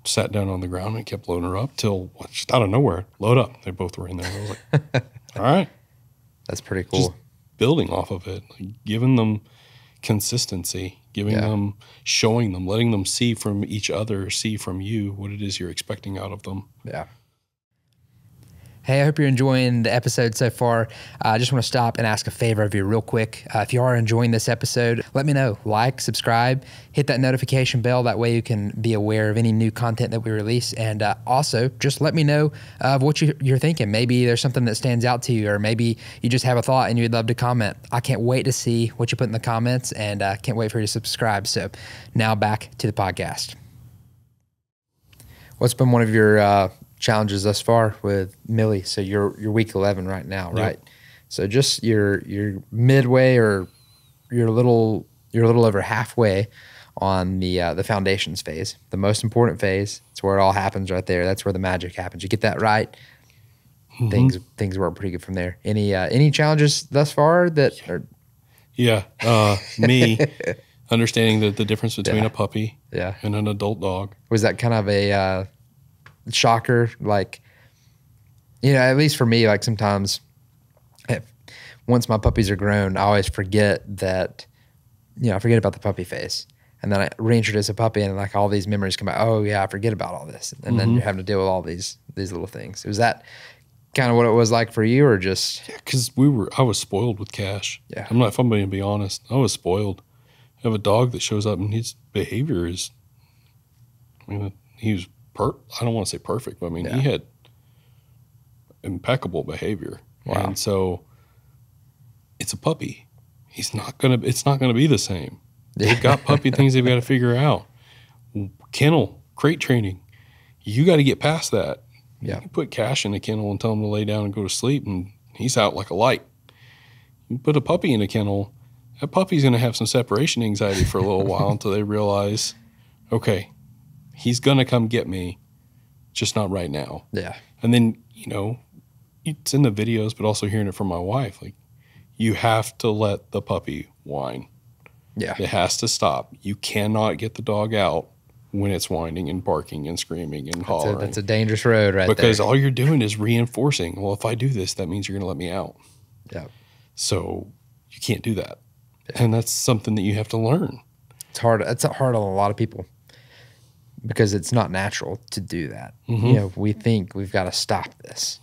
sat down on the ground and kept loading her up till just out of nowhere, load up. They both were in there. I was like, all right. That's pretty cool. Just building off of it, like giving them consistency. giving them, showing them, letting them see from each other, see from you what it is you're expecting out of them. Yeah. Hey, I hope you're enjoying the episode so far. I just want to stop and ask a favor of you real quick. If you are enjoying this episode, let me know. Like, subscribe, hit that notification bell. That way you can be aware of any new content that we release. And also, just let me know of what you're thinking. Maybe there's something that stands out to you, or maybe you just have a thought and you'd love to comment. I can't wait to see what you put in the comments, and can't wait for you to subscribe. So now back to the podcast. What's been one of your challenges thus far with Millie? So you're week 11 right now, right? Yep. So just you're midway, or you're a little over halfway on the foundations phase, the most important phase. It's where it all happens right there. That's where the magic happens. You get that right, things work pretty good from there. Any challenges thus far that are? Yeah, me understanding the difference between a puppy and an adult dog. Was that kind of a shocker? Like, at least for me, like sometimes once my puppies are grown, I always forget that, I forget about the puppy phase, and then I reintroduce a puppy and like all these memories come back. Oh yeah, I forget about all this. And then you're having to deal with all these little things. Was that kind of what it was like for you, or just? Yeah, because I was spoiled with Cash. Yeah. If I'm going to be honest, I was spoiled. I have a dog that shows up and his behavior is, he was I don't want to say perfect, but he had impeccable behavior. Wow. And so it's a puppy. It's not going to be the same. They've got puppy things they've got to figure out. Kennel, crate training. You got to get past that. Yeah. You put Cash in a kennel and tell him to lay down and go to sleep, and he's out like a light. You put a puppy in a kennel, that puppy's going to have some separation anxiety for a little while until they realize, okay, he's going to come get me, just not right now. Yeah. And then, it's in the videos, but also hearing it from my wife, like, you have to let the puppy whine. Yeah. It has to stop. You cannot get the dog out when it's whining and barking and screaming and hollering. That's a dangerous road right because there. all you're doing is reinforcing, well, if I do this, that means you're going to let me out. Yeah. So you can't do that. Yeah. And that's something that you have to learn. It's hard. It's hard on a lot of people because it's not natural to do that. We think we've got to stop this.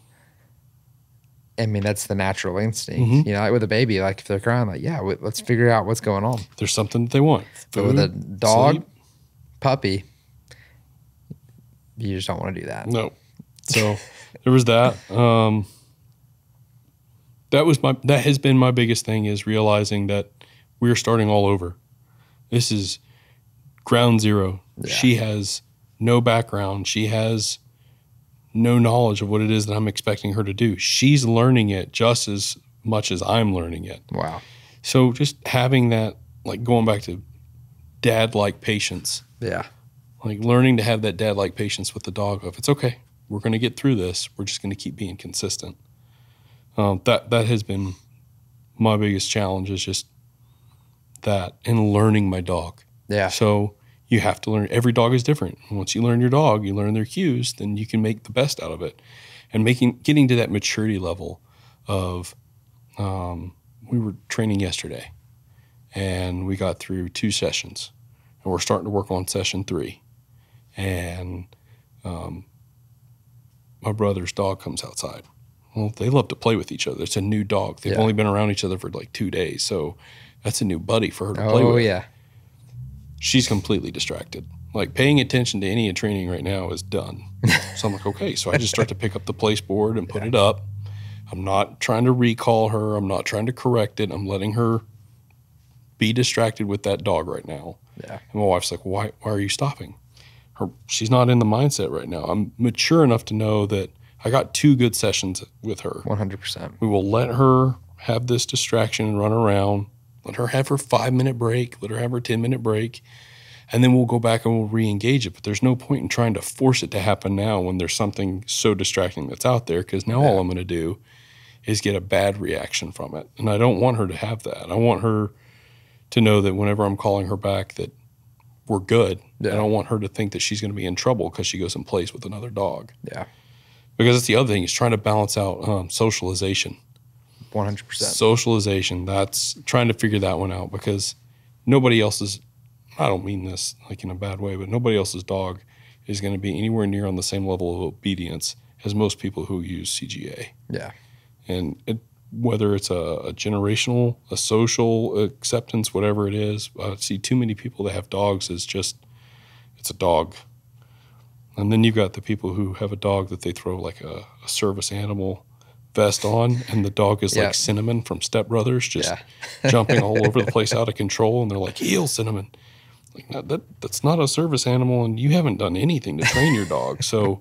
That's the natural instinct. Like with a baby, like if they're crying, like, let's figure out what's going on. There's something that they want. But with a dog, sleep. Puppy, you just don't want to do that. No. So there was that. That has been my biggest thing, is realizing that we're starting all over. This is ground zero. Yeah. She has no background. She has no knowledge of what it is that I'm expecting her to do. She's learning it just as much as I'm learning it. Wow. So just having that, like going back to dad-like patience. Yeah. Like learning to have that dad-like patience with the dog of, it's okay, we're going to get through this. We're just going to keep being consistent. That has been my biggest challenge, is just that, and learning my dog. Yeah. So you have to learn. Every dog is different. Once you learn your dog, you learn their cues, then you can make the best out of it. And getting to that maturity level of, we were training yesterday, and we got through 2 sessions, and we're starting to work on session 3. And my brother's dog comes outside. Well, they love to play with each other. It's a new dog. They've only been around each other for like 2 days, so that's a new buddy for her to play with. Oh, yeah. She's completely distracted. Like paying attention to any training right now is done. So I'm like, okay. So I just start to pick up the place board and put it up. I'm not trying to recall her. I'm not trying to correct it. I'm letting her be distracted with that dog right now. Yeah. And my wife's like, why are you stopping? She's not in the mindset right now. I'm mature enough to know that I got 2 good sessions with her. 100%. We will let her have this distraction and run around. Let her have her 5-minute break. Let her have her 10-minute break. And then we'll go back and we'll re-engage it. But there's no point in trying to force it to happen now when there's something so distracting that's out there, because now all I'm going to do is get a bad reaction from it. And I don't want her to have that. I want her to know that whenever I'm calling her back that we're good. Yeah. I don't want her to think that she's going to be in trouble because she goes and plays with another dog. Yeah. Because that's the other thing, is trying to balance out socialization. 100%. Socialization, that's trying to figure that one out, because nobody else is I don't mean this like in a bad way, but nobody else's dog is going to be anywhere near on the same level of obedience as most people who use CGA. Yeah. And whether it's a generational, a social acceptance, whatever it is, I see too many people that have dogs as just, it's a dog. And then you've got the people who have a dog that they throw like a service animal vest on, and the dog is like Cinnamon from Step Brothers, just jumping all over the place out of control, and they're like, heel, Cinnamon. Like, that's not a service animal, and you haven't done anything to train your dog. So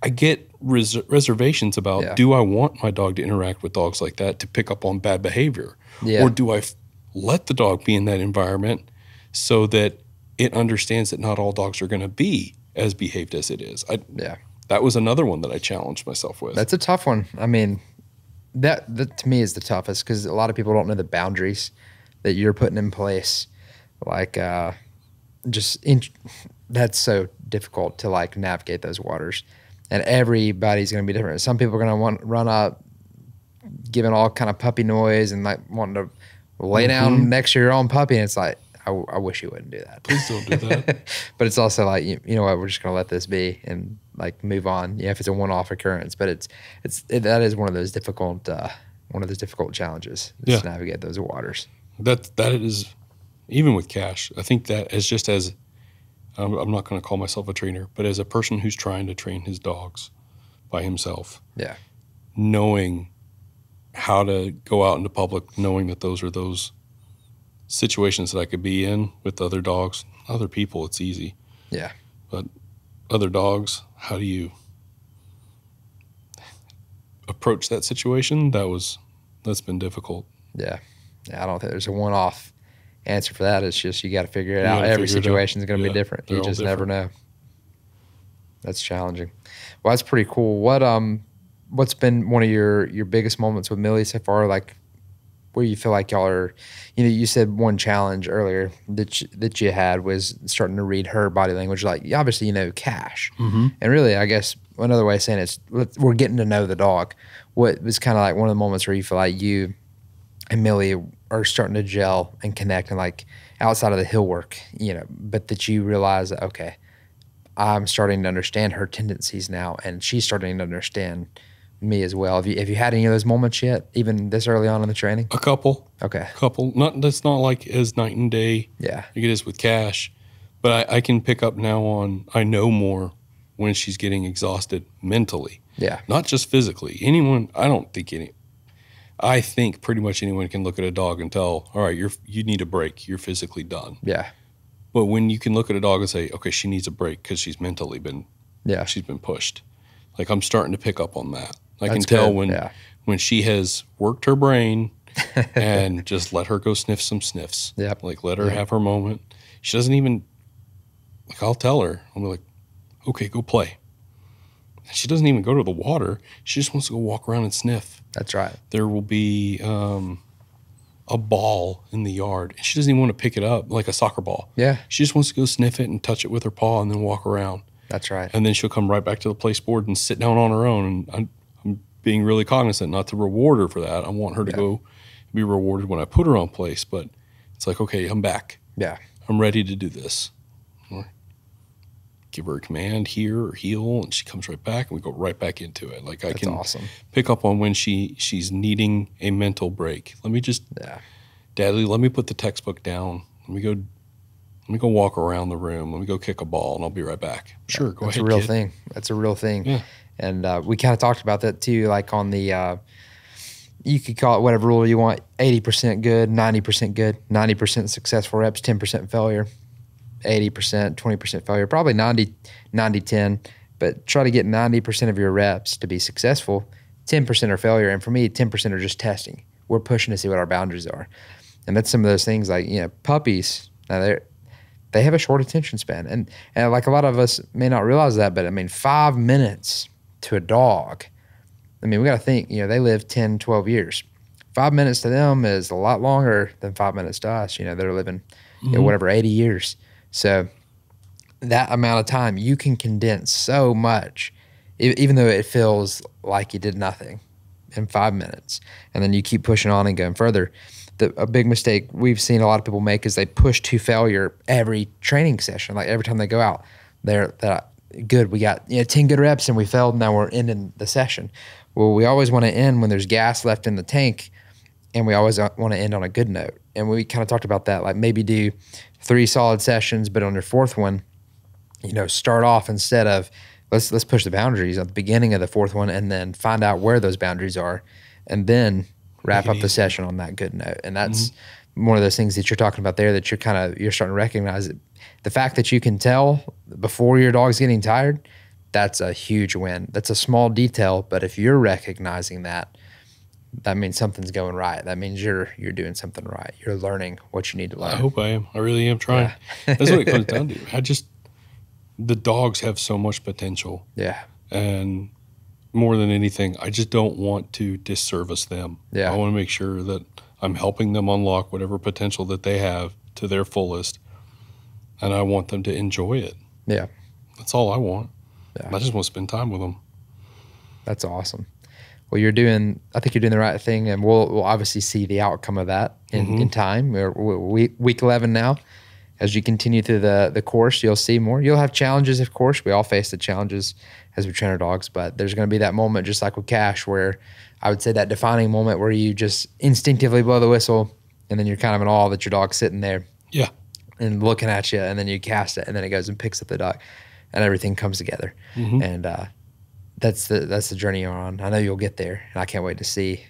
I get reservations about, do I want my dog to interact with dogs like that to pick up on bad behavior? Or do I let the dog be in that environment so that it understands that not all dogs are going to be as behaved as it is? That was another one that I challenged myself with. That's a tough one. I mean, that to me is the toughest, because a lot of people don't know the boundaries that you're putting in place. Like, that's so difficult to like navigate those waters, and everybody's going to be different. Some people are going to run up, giving all kind of puppy noise and like wanting to lay down next to your own puppy, and it's like, I wish you wouldn't do that. Please don't do that. But it's also like, you know what, we're just going to let this be and like move on. Yeah, if it's a one-off occurrence, but that is one of those difficult challenges to navigate those waters. That is, even with Cash, I think that I'm not going to call myself a trainer, but as a person who's trying to train his dogs by himself, knowing how to go out into public, knowing that those are those situations that I could be in with other dogs, other people, it's easy. Yeah. But other dogs, how do you approach that situation? That's been difficult. Yeah. I don't think there's a one-off answer for that. It's just, you got to figure it out. Every situation is going to be different. You just never know. That's challenging. Well, that's pretty cool. What's been one of your biggest moments with Millie so far? Like, where you feel like y'all are, you said one challenge earlier that you had was starting to read her body language. Like, obviously, Cash. And really, I guess another way of saying it is, we're getting to know the dog. What was kind of like one of the moments where you feel like you and Millie are starting to gel and connect, and like outside of the hill work, but that you realize that, okay, I'm starting to understand her tendencies now, and she's starting to understand me as well. Have you had any of those moments yet, even this early on in the training? A couple. Okay. A couple. That's not like as night and day like it is with Cash, but I can pick up now on, I know more when she's getting exhausted mentally. Yeah. Not just physically. I think pretty much anyone can look at a dog and tell, all right, you need a break. You're physically done. Yeah. But when you can look at a dog and say, okay, she needs a break because she's mentally she's been pushed. Like, I'm starting to pick up on that. I can tell when she has worked her brain and just let her go sniff some sniffs. Yep. Like, let her have her moment. She doesn't even, like, I'll tell her, I'm like, okay, go play. She doesn't even go to the water. She just wants to go walk around and sniff. That's right. There will be a ball in the yard, and she doesn't even want to pick it up, like a soccer ball. Yeah. She just wants to go sniff it and touch it with her paw and then walk around. That's right. And then she'll come right back to the place board and sit down on her own. And I'm being really cognizant not to reward her for that. I want her to go be rewarded when I put her on place. But it's like, okay, I'm back. Yeah. I'm ready to do this. Give her a command, here or heel, and she comes right back, and we go right back into it. Like, I can pick up on when she's needing a mental break. Let me just, Daddy, let me put the textbook down. Let me go walk around the room. Let me go kick a ball, and I'll be right back. Sure, go ahead, That's a real thing. That's a real thing. Yeah. And we kind of talked about that too, like on the, you could call it whatever rule you want, 80% good, 90% successful reps, 10% failure. 80%, 20% failure, probably 90-10, but try to get 90% of your reps to be successful. 10% are failure, and for me, 10% are just testing. We're pushing to see what our boundaries are. And that's some of those things like, puppies, now they have a short attention span. And like a lot of us may not realize that, but I mean, 5 minutes to a dog, I mean, we got to think, they live 10, 12 years. 5 minutes to them is a lot longer than 5 minutes to us. They're living, whatever, 80 years. So that amount of time, you can condense so much, even though it feels like you did nothing in 5 minutes. And then you keep pushing on and going further. a big mistake we've seen a lot of people make is they push to failure every training session. Like every time they go out, they're good. We got 10 good reps and we failed. Now we're ending the session. Well, we always want to end when there's gas left in the tank, and we always want to end on a good note. And we kind of talked about that, like maybe do 3 solid sessions, but on your 4th one, start off instead of let's push the boundaries at the beginning of the 4th one, and then find out where those boundaries are, and then wrap up the session on that good note. And that's one of those things that you're talking about there, that you're starting to recognize. The fact that you can tell before your dog's getting tired, that's a huge win. That's a small detail, but if you're recognizing that means something's going right. That means you're doing something right. You're learning what you need to learn. I hope I am. I really am trying. Yeah. That's what it comes down to. The dogs have so much potential. Yeah. And more than anything, I just don't want to disservice them. Yeah. I want to make sure that I'm helping them unlock whatever potential that they have to their fullest. And I want them to enjoy it. Yeah. That's all I want. Yeah. I just want to spend time with them. That's awesome. Well, I think you're doing the right thing, and we'll obviously see the outcome of that in time. We're week 11 now. As you continue through the course, you'll see more. You'll have challenges, of course. We all face the challenges as we train our dogs, but there's going to be that moment, just like with Cash, where I would say that defining moment where you just instinctively blow the whistle, and then you're kind of in awe that your dog's sitting there. Yeah. And looking at you, and then you cast it, and then it goes and picks up the dog, and everything comes together. And that's the journey you're on. I know you'll get there, and I can't wait to see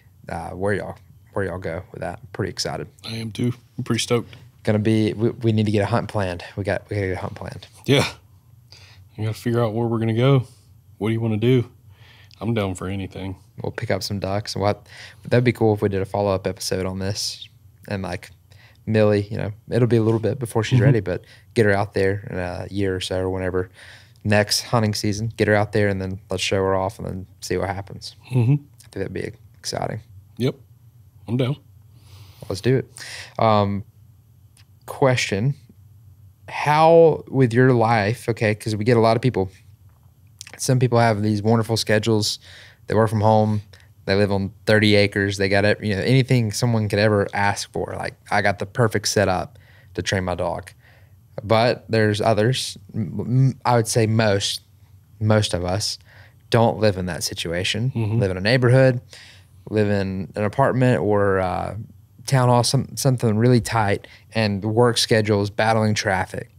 where y'all go with that. I'm pretty excited. I am too. I'm pretty stoked. We need to get a hunt planned. We got to get a hunt planned. Yeah. We got to figure out where we're going to go. What do you want to do? I'm down for anything. We'll pick up some ducks. That'd be cool if we did a follow-up episode on this. And like Millie, it'll be a little bit before she's ready, but get her out there in a year or so, or whenever next hunting season, get her out there, and then let's show her off and then see what happens. I think that'd be exciting. Yep. I'm down. Let's do it. Question: how with your life, okay, because we get a lot of people, some people have these wonderful schedules, they work from home, they live on 30 acres, they got anything someone could ever ask for. Like, I got the perfect setup to train my dog. But there's others, I would say most of us don't live in that situation. Live in a neighborhood, live in an apartment or town hall, something really tight, and work schedules, battling traffic.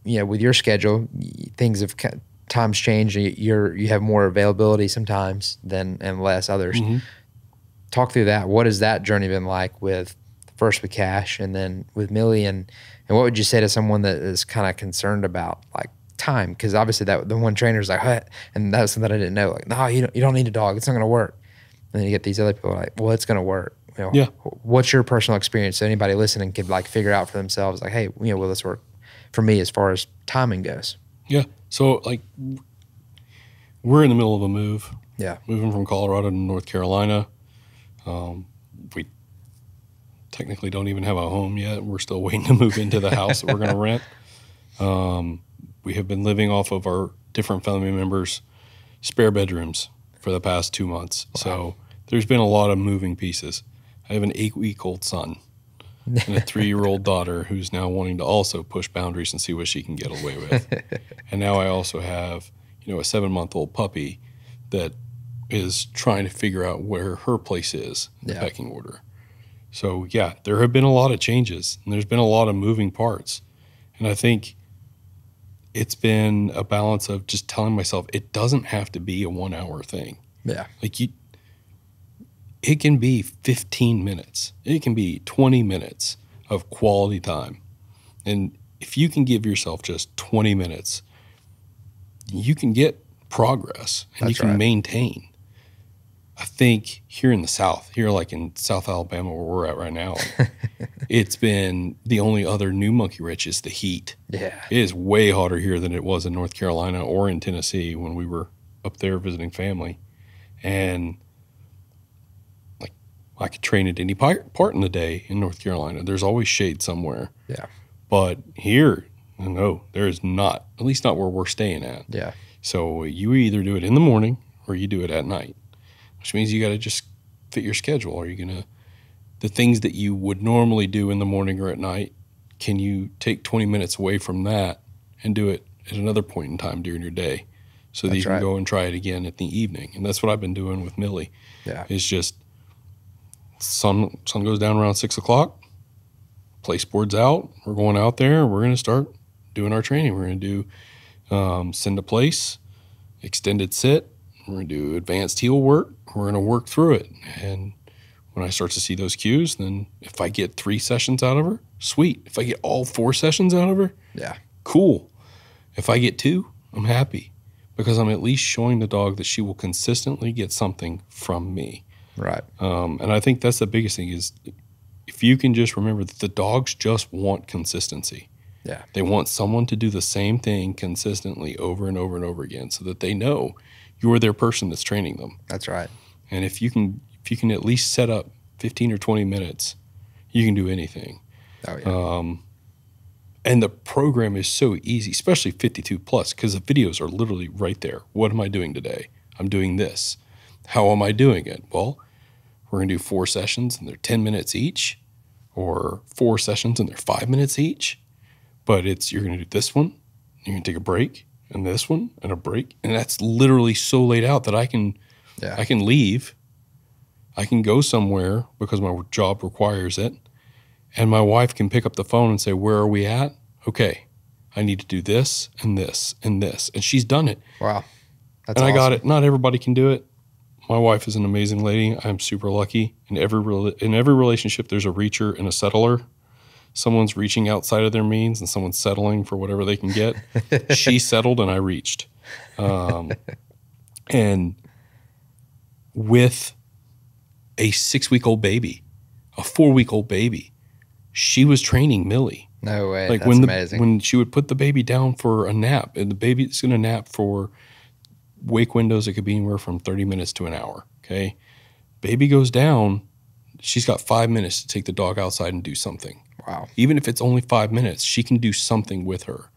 With your schedule, times change. You have more availability sometimes and less others. Talk through that. What has that journey been like with first with Cash and then with Millie, and what would you say to someone that is kind of concerned about like time? Because obviously the one trainer's like, what? And that was something I didn't know. Like, no, you don't need a dog. It's not going to work. And then you get these other people like, well, it's going to work. Yeah. What's your personal experience? So anybody listening could like figure out for themselves, like, hey, will this work for me as far as timing goes? Yeah. So like, we're in the middle of a move. Yeah. Moving from Colorado to North Carolina. We technically don't even have a home yet. We're still waiting to move into the house that we're going to rent. We have been living off of our different family members' spare bedrooms for the past 2 months. Wow. So there's been a lot of moving pieces. I have an 8-week-old son and a 3-year-old daughter who's now wanting to also push boundaries and see what she can get away with. And now I also have, a 7-month-old puppy that is trying to figure out where her place is in the pecking order. So, yeah, there have been a lot of changes, and there's been a lot of moving parts. And I think it's been a balance of just telling myself it doesn't have to be a 1-hour thing. Yeah. Like, it can be 15 minutes. It can be 20 minutes of quality time. And if you can give yourself just 20 minutes, you can get progress and you can maintain. I think here in the South, here like in South Alabama where we're at right now, it's been the only other new monkey wrench is the heat. Yeah. It is way hotter here than it was in North Carolina or in Tennessee when we were up there visiting family. And like I could train at any part in the day in North Carolina. There's always shade somewhere. Yeah. But here, no, there is not, at least not where we're staying at. Yeah. So you either do it in the morning or you do it at night, which means you got to just fit your schedule. Are you going to the things that you would normally do in the morning or at night, can you take 20 minutes away from that and do it at another point in time during your day so that you can go and try it again at the evening? And that's what I've been doing with Millie. Yeah. It's just sun goes down around 6 o'clock, place board's out, we're going out there, we're going to start doing our training. We're going to do send to place, extended sit, we're going to do advanced heel work, we're going to work through it. And when I start to see those cues, then if I get 3 sessions out of her, sweet. If I get all 4 sessions out of her, yeah, cool. If I get 2, I'm happy because I'm at least showing the dog that she will consistently get something from me. Right. And I think that's the biggest thing is if you can just remember that the dogs just want consistency. Yeah. They want someone to do the same thing consistently over and over and over again so that they know you're their person that's training them. That's right. And if you can at least set up 15 or 20 minutes, you can do anything. Oh, yeah. And the program is so easy, especially 52 plus, because the videos are literally right there. What am I doing today? I'm doing this. How am I doing it? Well, we're going to do 4 sessions and they're 10 minutes each, or 4 sessions and they're 5 minutes each. But you're going to do this one, you're going to take a break, and this one, and a break. And that's literally so laid out that I can leave. I can go somewhere because my job requires it. And my wife can pick up the phone and say, where are we at? Okay, I need to do this and this and this. And she's done it. Wow. That's and awesome. I got it. Not everybody can do it. My wife is an amazing lady. I'm super lucky. In every relationship, there's a reacher and a settler. Someone's reaching outside of their means and someone's settling for whatever they can get. She settled and I reached. And with a 6-week-old baby, a 4-week-old baby, she was training Millie. No way. Like that's amazing. When she would put the baby down for a nap, and the baby's going to nap for wake windows, it could be anywhere from 30 minutes to an hour, okay? Baby goes down, she's got 5 minutes to take the dog outside and do something. Wow. Even if it's only 5 minutes, she can do something with her.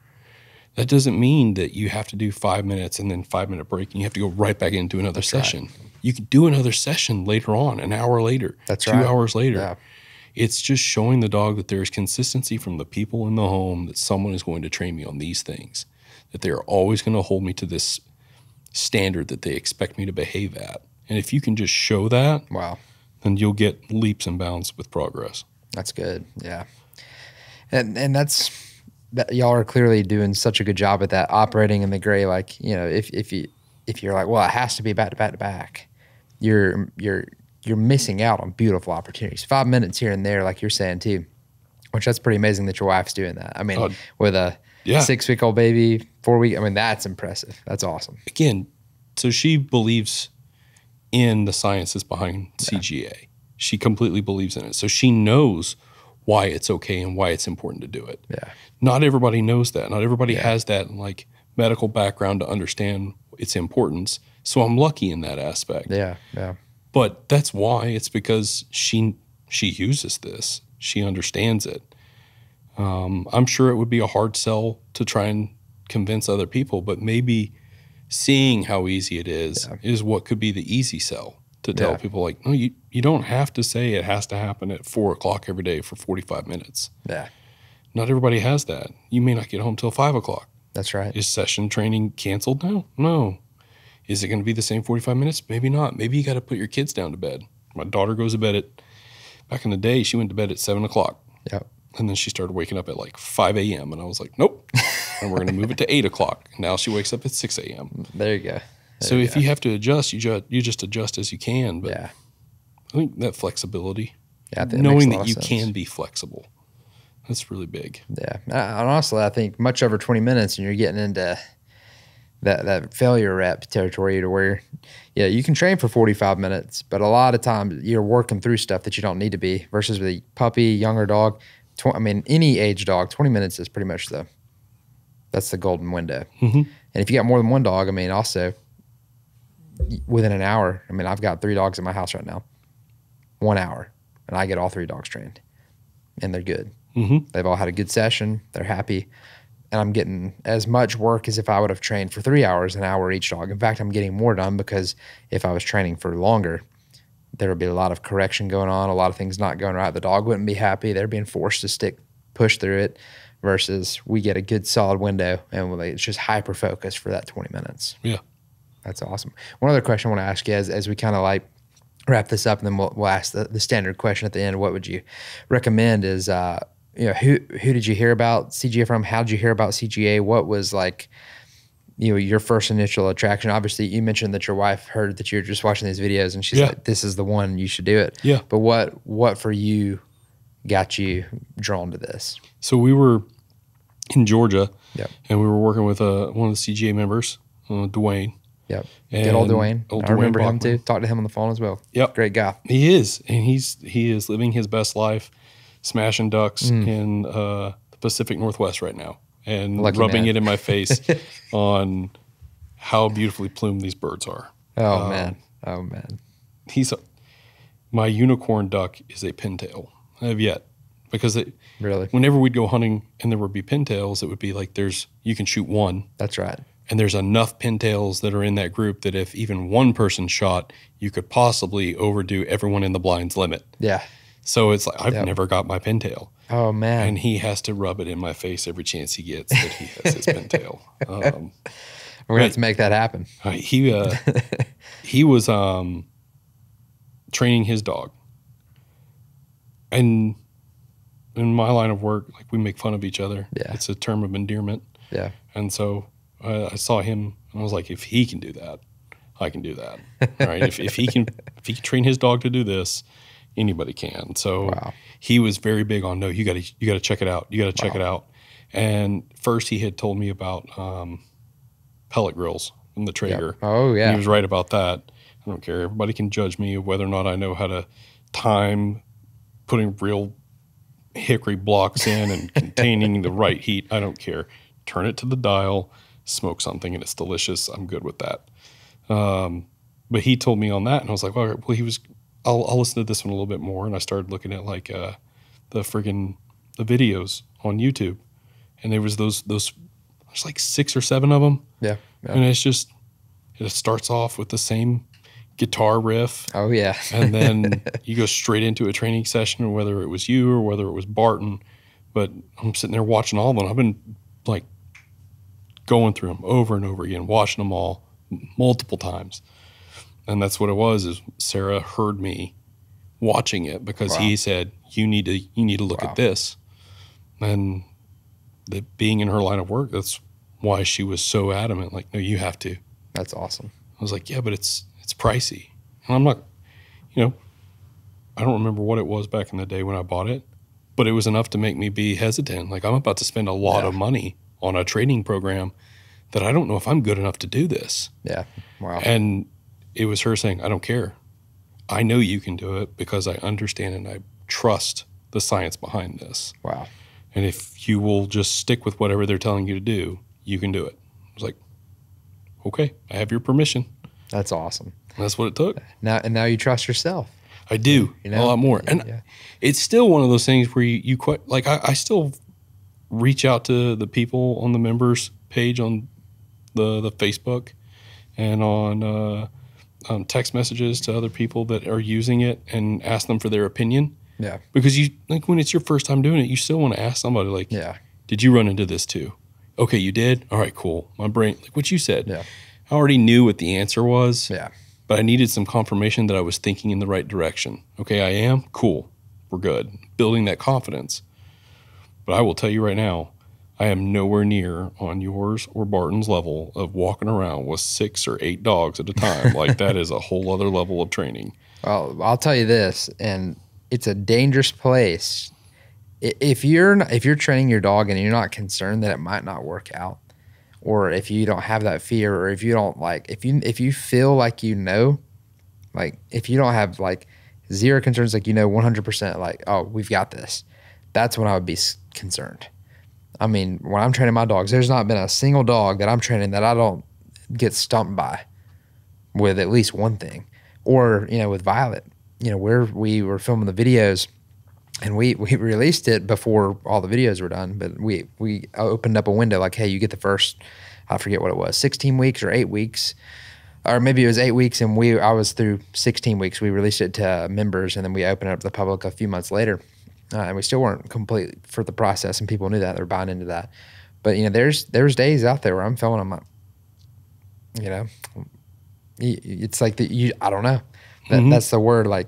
That doesn't mean that you have to do 5 minutes and then 5-minute break and you have to go right back into another session. Right. You can do another session later on, an hour later, That's 2 right. hours later. Yeah. It's just showing the dog that there's consistency from the people in the home, that someone is going to train me on these things, that they are always going to hold me to this standard that they expect me to behave at. And if you can just show that, wow, then you'll get leaps and bounds with progress. That's good. Yeah. And that y'all are clearly doing such a good job at that, operating in the gray. Like, you know, if you're like, well, it has to be back to back to back, you're missing out on beautiful opportunities. 5 minutes here and there, like you're saying too, which that's pretty amazing that your wife's doing that. I mean, with a 6-week-old baby, 4 week, I mean, that's impressive. That's awesome. Again, so she believes in the sciences behind CGA. She completely believes in it. So she knows why it's okay and why it's important to do it. Yeah. Not everybody knows that. Not everybody has that like medical background to understand its importance. So I'm lucky in that aspect. Yeah. Yeah. But that's why. It's because she uses this. She understands it. I'm sure it would be a hard sell to try and convince other people, but maybe seeing how easy it is what could be the easy sell to tell people like, no, you don't have to say it has to happen at 4 o'clock every day for 45 minutes. Yeah. Not everybody has that. You may not get home till 5 o'clock. That's right. Is session training canceled now? No. Is it going to be the same 45 minutes? Maybe not. Maybe you got to put your kids down to bed. My daughter goes to bed back in the day, she went to bed at 7 o'clock. Yep. And then she started waking up at like 5 a.m. And I was like, nope. And we're going to move it to 8 o'clock. Now she wakes up at 6 a.m. There you go. So if you have to adjust, you just adjust as you can. But I think that flexibility, knowing that you can be flexible, that's really big. Yeah. And honestly, I think much over 20 minutes and you're getting into that failure rep territory to where, you can train for 45 minutes, but a lot of times you're working through stuff that you don't need to be versus with a puppy, younger dog. Any age dog, 20 minutes is pretty much that's the golden window. Mm-hmm. And if you got more than one dog, also within an hour, I've got 3 dogs in my house right now, 1 hour, and I get all 3 dogs trained and they're good. Mm-hmm. They've all had a good session. They're happy. And I'm getting as much work as if I would have trained for 3 hours, an hour each dog. In fact, I'm getting more done because if I was training for longer, there would be a lot of correction going on, a lot of things not going right. The dog wouldn't be happy. They're being forced to push through it, versus we get a good solid window and it's just hyper focused for that 20 minutes. Yeah. That's awesome. One other question I want to ask you as we kind of like wrap this up, and then we'll ask the standard question at the end. What would you recommend is, who did you hear about CGA from? How did you hear about CGA? What was like, your first initial attraction? Obviously, you mentioned that your wife heard that you were just watching these videos and she's like, this is the one, you should do it. Yeah. But what for you got you drawn to this? So we were in Georgia, Yep. and we were working with one of the CGA members, Dwayne. Yep. And Good old Dwayne. I remember him Bachman. too. Talked to him on the phone as well. Yep. Great guy. He is. And he is living his best life, smashing ducks in the Pacific Northwest right now, and Lucky rubbing man. it in my face on how beautifully plumed these birds are. Oh, man. Oh, man. My unicorn duck is a pintail. I have yet. Because Really? whenever we'd go hunting and there would be pintails, it would be like you can shoot one. That's right. And there's enough pintails that are in that group that if even one person shot, you could possibly overdo everyone in the blind's limit. Yeah. So it's like, I've never got my pintail. Oh, man. And he has to rub it in my face every chance he gets that he has his pintail. We're going to have to make that happen. He was training his dog. And in my line of work, like, we make fun of each other. Yeah. It's a term of endearment. Yeah. And so I saw him and I was like, if he can do that, I can do that. Right? if he can train his dog to do this, anybody can. So he was very big on, no, you got to check it out. You got to check it out. And first he had told me about pellet grills and the Traeger. Yep. Oh, yeah. And he was right about that. I don't care. Everybody can judge me of whether or not I know how to time putting real hickory blocks in and containing the right heat. I don't care. Turn it to the dial, smoke something, and it's delicious. I'm good with that. But he told me on that, and I was like, well, I'll listen to this one a little bit more. And I started looking at like the videos on YouTube, and there was there's like 6 or 7 of them. Yeah. And it starts off with the same guitar riff. Oh, yeah. And then you go straight into a training session, whether it was you or whether it was Barton. But I'm sitting there watching all of them. I've been like going through them over and over again, watching them all multiple times. And that's what it was, is Sarah heard me watching it because he said, you need to look at this. And that being in her line of work, that's why she was so adamant. Like, no, you have to. That's awesome. I was like, yeah, but it's pricey. And I'm not, I don't remember what it was back in the day when I bought it, but it was enough to make me be hesitant. Like, I'm about to spend a lot of money on a training program that I don't know if I'm good enough to do this. Yeah. Wow. And it was her saying, I don't care. I know you can do it because I understand and I trust the science behind this. Wow. And if you will just stick with whatever they're telling you to do, you can do it. I was like, okay, I have your permission. That's awesome. And that's what it took. Now you trust yourself. I do, a lot more. And it's still one of those things where you quite, like, I still reach out to the people on the members page on the Facebook and on text messages to other people that are using it and ask them for their opinion. Yeah. Because when it's your first time doing it, you still want to ask somebody, like, did you run into this too? Okay, you did? All right, cool. My brain, like what you said. Yeah. I already knew what the answer was. Yeah. But I needed some confirmation that I was thinking in the right direction. Okay, I am? Cool. We're good. Building that confidence. But I will tell you right now, I am nowhere near on yours or Barton's level of walking around with 6 or 8 dogs at a time. Like, that is a whole other level of training. Well, I'll tell you this, and it's a dangerous place. If you're training your dog and you're not concerned that it might not work out, or if you don't have that fear, or if you don't if you feel like like if you don't have like zero concerns, like 100%, like, oh, we've got this, that's when I would be concerned. I mean, when I'm training my dogs, there's not been a single dog that I'm training that I don't get stumped by with at least one thing. Or, with Violet, where we were filming the videos, and we released it before all the videos were done, but we opened up a window like, hey, you get the first, I forget what it was, 16 weeks or 8 weeks or maybe it was 8 weeks, and I was through 16 weeks. We released it to members, and then we opened it up to the public a few months later. And we still weren't complete for the process, and people knew that. They were buying into that. But, there's days out there where I'm feeling, I'm like, it's like I don't know. That's the word. Like,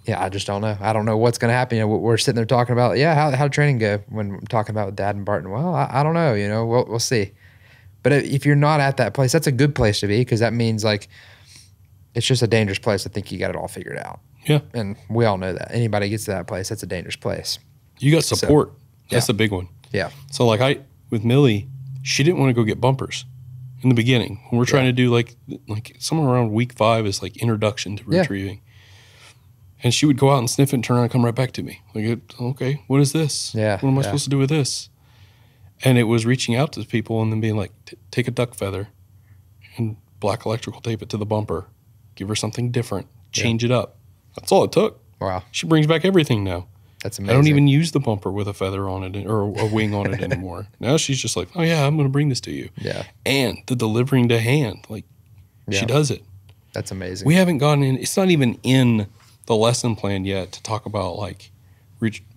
I just don't know. I don't know what's going to happen. We're sitting there talking about, how'd training go when I'm talking about with Dad and Barton? Well, I don't know, we'll see. But if you're not at that place, that's a good place to be, because that means like it's just a dangerous place to think you got it all figured out. Yeah. And we all know that. Anybody gets to that place, that's a dangerous place. You got support. That's a big one. Yeah. So like with Millie, she didn't want to go get bumpers in the beginning. When we're trying to do like somewhere around week 5 is like introduction to retrieving. And she would go out and sniff it and turn around and come right back to me. Like, okay, what is this? Yeah. What am I supposed to do with this? And it was reaching out to people and then being like, take a duck feather and black electrical tape it to the bumper. Give her something different. Change it up. That's all it took. Wow. She brings back everything now. That's amazing. I don't even use the bumper with a feather on it or a wing on it anymore. Now she's just like, oh, yeah, I'm going to bring this to you. Yeah. And the delivering to hand. Like, she does it. That's amazing. We haven't gone in. It's not even in the lesson plan yet to talk about, like,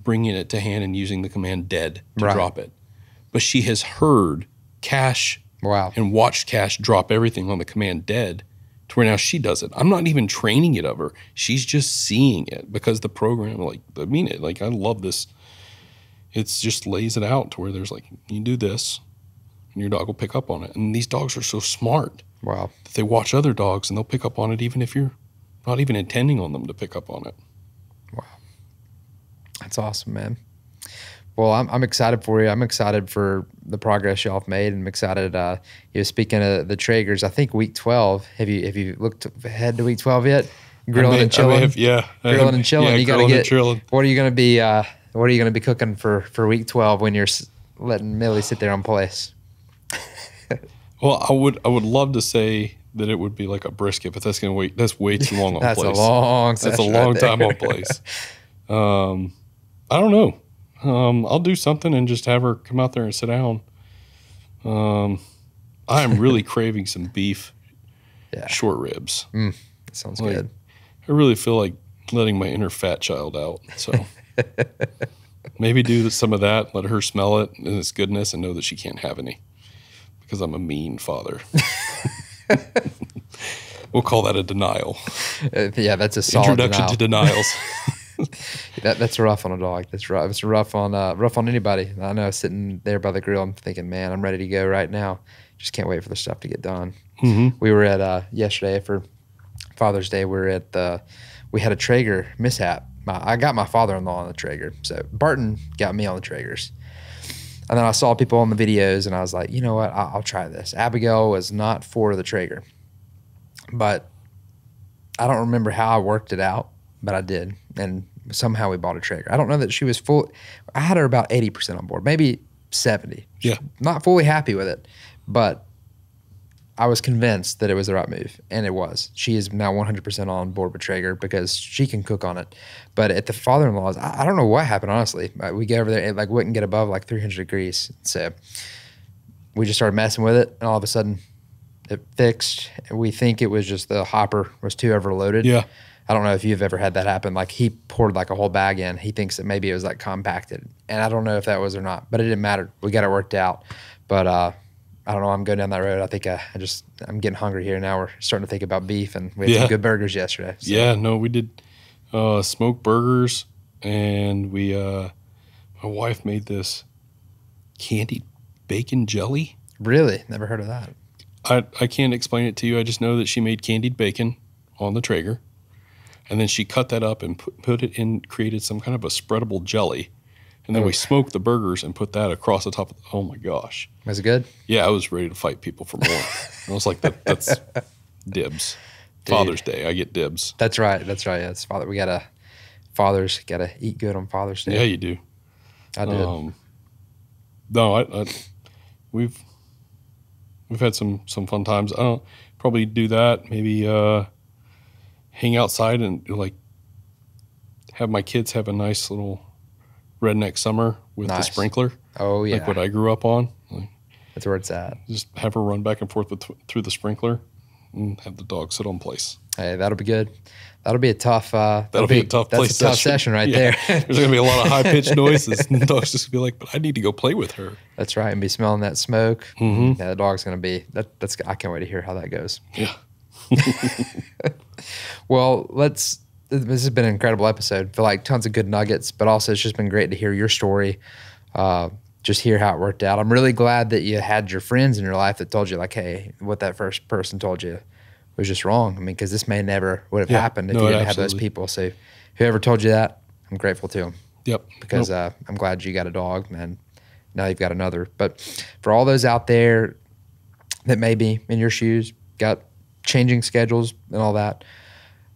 bringing it to hand and using the command dead to drop it. But she has heard Cash and watched Cash drop everything on the command dead to where now she does it. I'm not even training it of her. She's just seeing it because the program, like, I mean it. Like, I love this. It's just lays it out to where there's like, you do this and your dog will pick up on it. And these dogs are so smart. Wow. That they watch other dogs and they'll pick up on it even if you're not even intending on them to pick up on it. Wow. That's awesome, man. Well, I'm excited for you. I'm excited for the progress y'all have made, and I'm excited. Speaking of the Traegers, I think week 12. Have you looked ahead to week 12 yet? Grilling and chilling. Grilling and chilling. Yeah, you got to get. What are you going to be cooking for week 12 when you're letting Millie sit there on place? Well, I would love to say that it would be like a brisket, but that's that's way too long on place. That's a long time on place. I don't know. I'll do something and just have her come out there and sit down. I am really craving some beef short ribs. That sounds good. I really feel like letting my inner fat child out. So maybe do some of that, let her smell it and its goodness and know that she can't have any because I'm a mean father. We'll call that a denial. That's a solid introduction to denials. That's rough on a dog. That's rough. It's rough on anybody. I know, sitting there by the grill, I'm thinking, man, I'm ready to go right now. Just can't wait for the stuff to get done. Mm-hmm. We were at yesterday for Father's Day. We had a Traeger mishap. I got my father-in-law on the Traeger, so Barton got me on the Traegers. And then I saw people on the videos, and I was like, you know what? I'll try this. Abigail was not for the Traeger, but I don't remember how I worked it out, but I did. And somehow we bought a Traeger. I don't know that she was full. I had her about 80% on board, maybe 70. Yeah. Not fully happy with it, but I was convinced that it was the right move, and it was. She is now 100% on board with Traeger because she can cook on it. But at the father-in-law's, I don't know what happened, honestly. We get over there, it wouldn't get above 300 degrees. So we just started messing with it, and all of a sudden it fixed. We think it was just the hopper was too overloaded. Yeah. I don't know if you've ever had that happen. He poured a whole bag in. He thinks that maybe it was compacted. And I don't know if that was or not, but it didn't matter. We got it worked out. But I don't know. I'm going down that road. I think I'm getting hungry here now. We're starting to think about beef, and we had some good burgers yesterday. So. Yeah, no, we did smoked burgers, and my wife made this candied bacon jelly. Really? Never heard of that. I can't explain it to you. I just know that she made candied bacon on the Traeger. And then she cut that up and put it in, created some kind of a spreadable jelly. And then we smoked the burgers and put that across the top of oh my gosh. Was it good? Yeah, I was ready to fight people for more. I was like, that's dibs. Dude. Father's Day, I get dibs. That's right. Yeah, it's Father. Fathers gotta eat good on Father's Day. Yeah, you do. I did. No, we've had some fun times. I don't probably do that. Maybe hang outside and have my kids have a nice little redneck summer with the sprinkler. Oh yeah, like what I grew up on. That's where it's at. Just have her run back and forth through the sprinkler. and have the dog sit on place. Hey, that'll be good. That'll be a tough. That'll be a tough play That's a tough session right there. There's going to be a lot of high pitched noises, and the dog's just going to be like, "But I need to go play with her." That's right, and be smelling that smoke. Mm-hmm. Yeah, the dog's going to be. That's. I can't wait to hear how that goes. Yeah. Well, This has been an incredible episode. I feel like tons of good nuggets, but also it's just been great to hear your story. Just hear how it worked out. I'm really glad that you had your friends in your life that told you, like, hey, what that first person told you was just wrong. I mean, because this may never would have happened if you didn't have those people. So whoever told you that, I'm grateful to them. Yep. Because I'm glad you got a dog, and now you've got another. But for all those out there that may be in your shoes, got changing schedules and all that,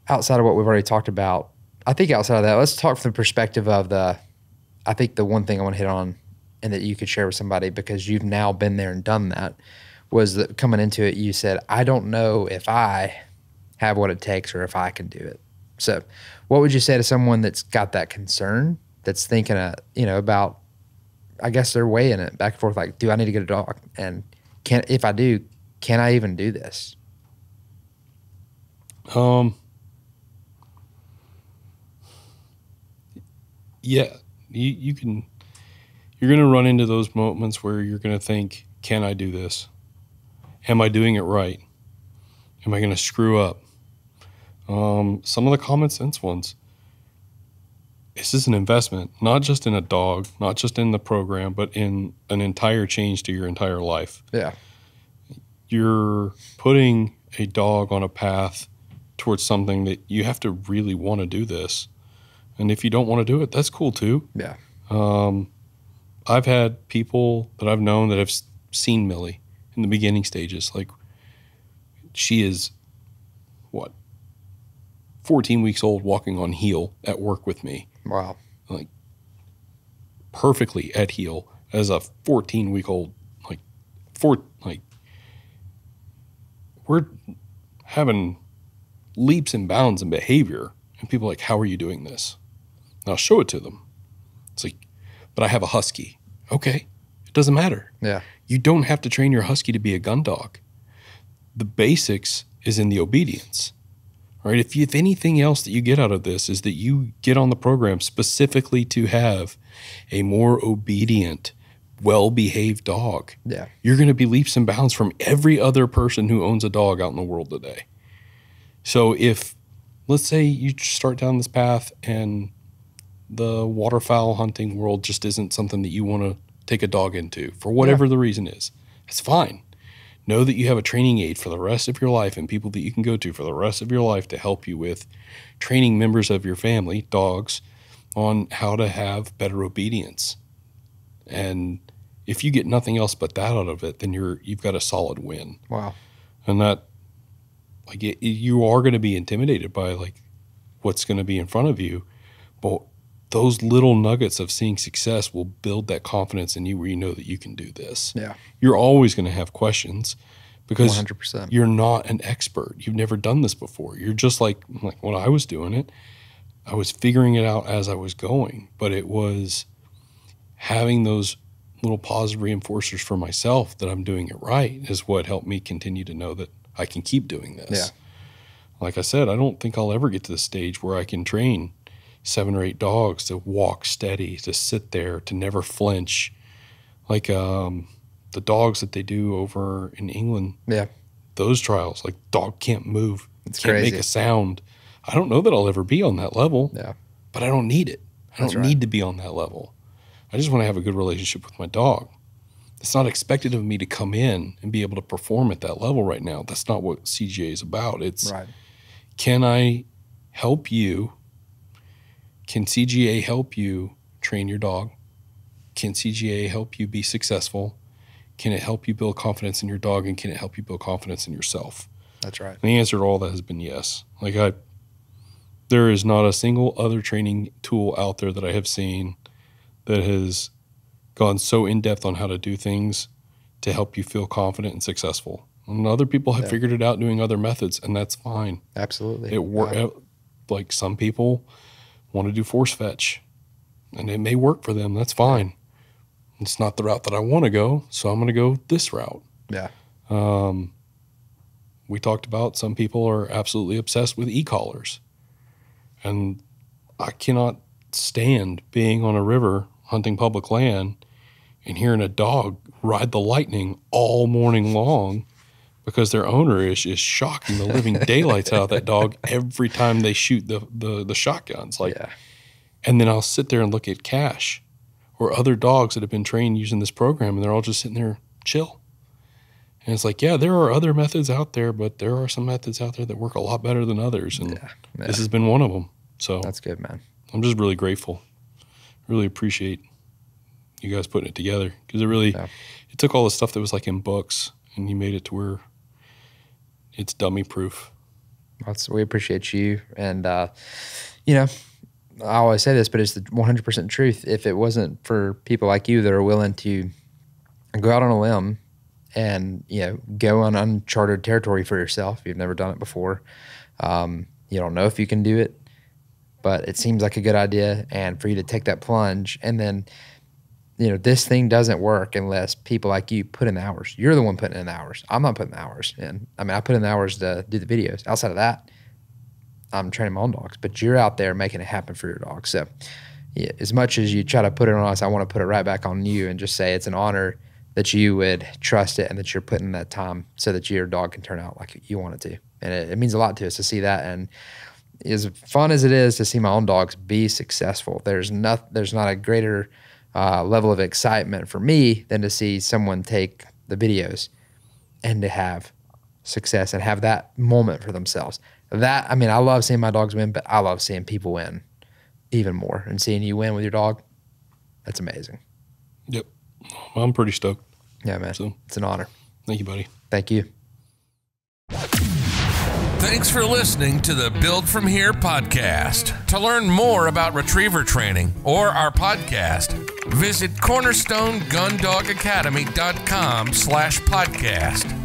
outside of what we've already talked about, I think outside of that, let's talk from the perspective of I think the one thing I want to hit on and that you could share with somebody, because you've now been there and done that, was that coming into it, you said, I don't know if I have what it takes or if I can do it. So what would you say to someone that's got that concern, that's thinking, about, I guess they're weighing it back and forth, like, do I need to get a dog? And if I do, can I even do this? Yeah, you can. You're going to run into those moments where you're going to think, can I do this? Am I doing it right? Am I going to screw up? Some of the common sense ones. This is an investment, not just in a dog, not just in the program, but in an entire change to your entire life. Yeah. You're putting a dog on a path towards something that you have to really want to do this. And if you don't want to do it, that's cool too. Yeah. I've had people that I've known that have seen Millie in the beginning stages. Like, she is, 14 weeks old, walking on heel at work with me. Wow. Like, perfectly at heel as a 14-week-old. We're having leaps and bounds in behavior. And people are like, how are you doing this? And I'll show it to them. It's like, but I have a husky. Okay, it doesn't matter. Yeah. You don't have to train your husky to be a Gundog. The basics is in the obedience, right? If anything else that you get out of this is that you get on the program specifically to have a more obedient, well-behaved dog. Yeah. You're going to be leaps and bounds from every other person who owns a dog out in the world today. So if, let's say you start down this path and the waterfowl hunting world just isn't something that you want to take a dog into for whatever the reason is, it's fine. Know that you have a training aid for the rest of your life and people that you can go to for the rest of your life to help you with training members of your family, dogs, on how to have better obedience. And if you get nothing else but that out of it, then you've got a solid win. Wow. And that, like, you are going to be intimidated by, like, what's going to be in front of you, but those little nuggets of seeing success will build that confidence in you where you know that you can do this. Yeah. You're always going to have questions because 100%. You're not an expert. You've never done this before. You're just like when I was doing it, I was figuring it out as I was going, but it was having those little positive reinforcers for myself that I'm doing it right is what helped me continue to know that I can keep doing this. Yeah. Like I said, I don't think I'll ever get to the stage where I can train 7 or 8 dogs to walk steady, to sit there, to never flinch. Like the dogs that they do over in England. Yeah. Those trials, like, dog can't move. It's can't crazy. Make a sound. I don't know that I'll ever be on that level. Yeah. But I don't need it. I don't need to be on that level. I just want to have a good relationship with my dog. It's not expected of me to come in and be able to perform at that level right now. That's not what CGA is about. It's, can I help you? Can CGA help you train your dog? Can CGA help you be successful? Can it help you build confidence in your dog? And can it help you build confidence in yourself? That's right. And the answer to all that has been yes. Like, there is not a single other training tool out there that I have seen that has gone so in-depth on how to do things to help you feel confident and successful. And other people have figured it out doing other methods, and that's fine. Absolutely. It works. Like, some people want to do force fetch, and it may work for them. That's fine. It's not the route that I want to go, so I'm going to go this route. Yeah. we talked about some people are absolutely obsessed with e-collars. And I cannot stand being on a river hunting public land and hearing a dog ride the lightning all morning long because their owner is just shocking the living daylights out of that dog every time they shoot the shotguns. And then I'll sit there and look at Cash or other dogs that have been trained using this program, and they're all just sitting there chill. And it's like, yeah, there are other methods out there, but there are some methods out there that work a lot better than others. And this has been one of them. So that's good, man. I'm just really grateful. Really appreciate you guys putting it together, because it took all the stuff that was like in books and you made it to where it's dummy proof. We appreciate you. And, you know, I always say this, but it's the 100% truth. If it wasn't for people like you that are willing to go out on a limb and, you know, go on uncharted territory for yourself, you've never done it before. You don't know if you can do it, but it seems like a good idea. And for you to take that plunge, and then, you know, this thing doesn't work unless people like you put in the hours. You're the one putting in the hours. I'm not putting the hours in. I mean, I put in the hours to do the videos. Outside of that, I'm training my own dogs, but you're out there making it happen for your dogs. So yeah, as much as you try to put it on us, I want to put it right back on you and just say it's an honor that you would trust it and that you're putting in that time so that your dog can turn out like you want it to. And it means a lot to us to see that. And as fun as it is to see my own dogs be successful, there's not a greater level of excitement for me than to see someone take the videos and to have success and have that moment for themselves. I mean, I love seeing my dogs win, but I love seeing people win even more. And seeing you win with your dog, that's amazing. Yep. I'm pretty stoked. Yeah, man. So, it's an honor. Thank you, buddy. Thank you. Thanks for listening to the Build From Here podcast. To learn more about retriever training or our podcast, visit cornerstonegundogacademy.com/podcast.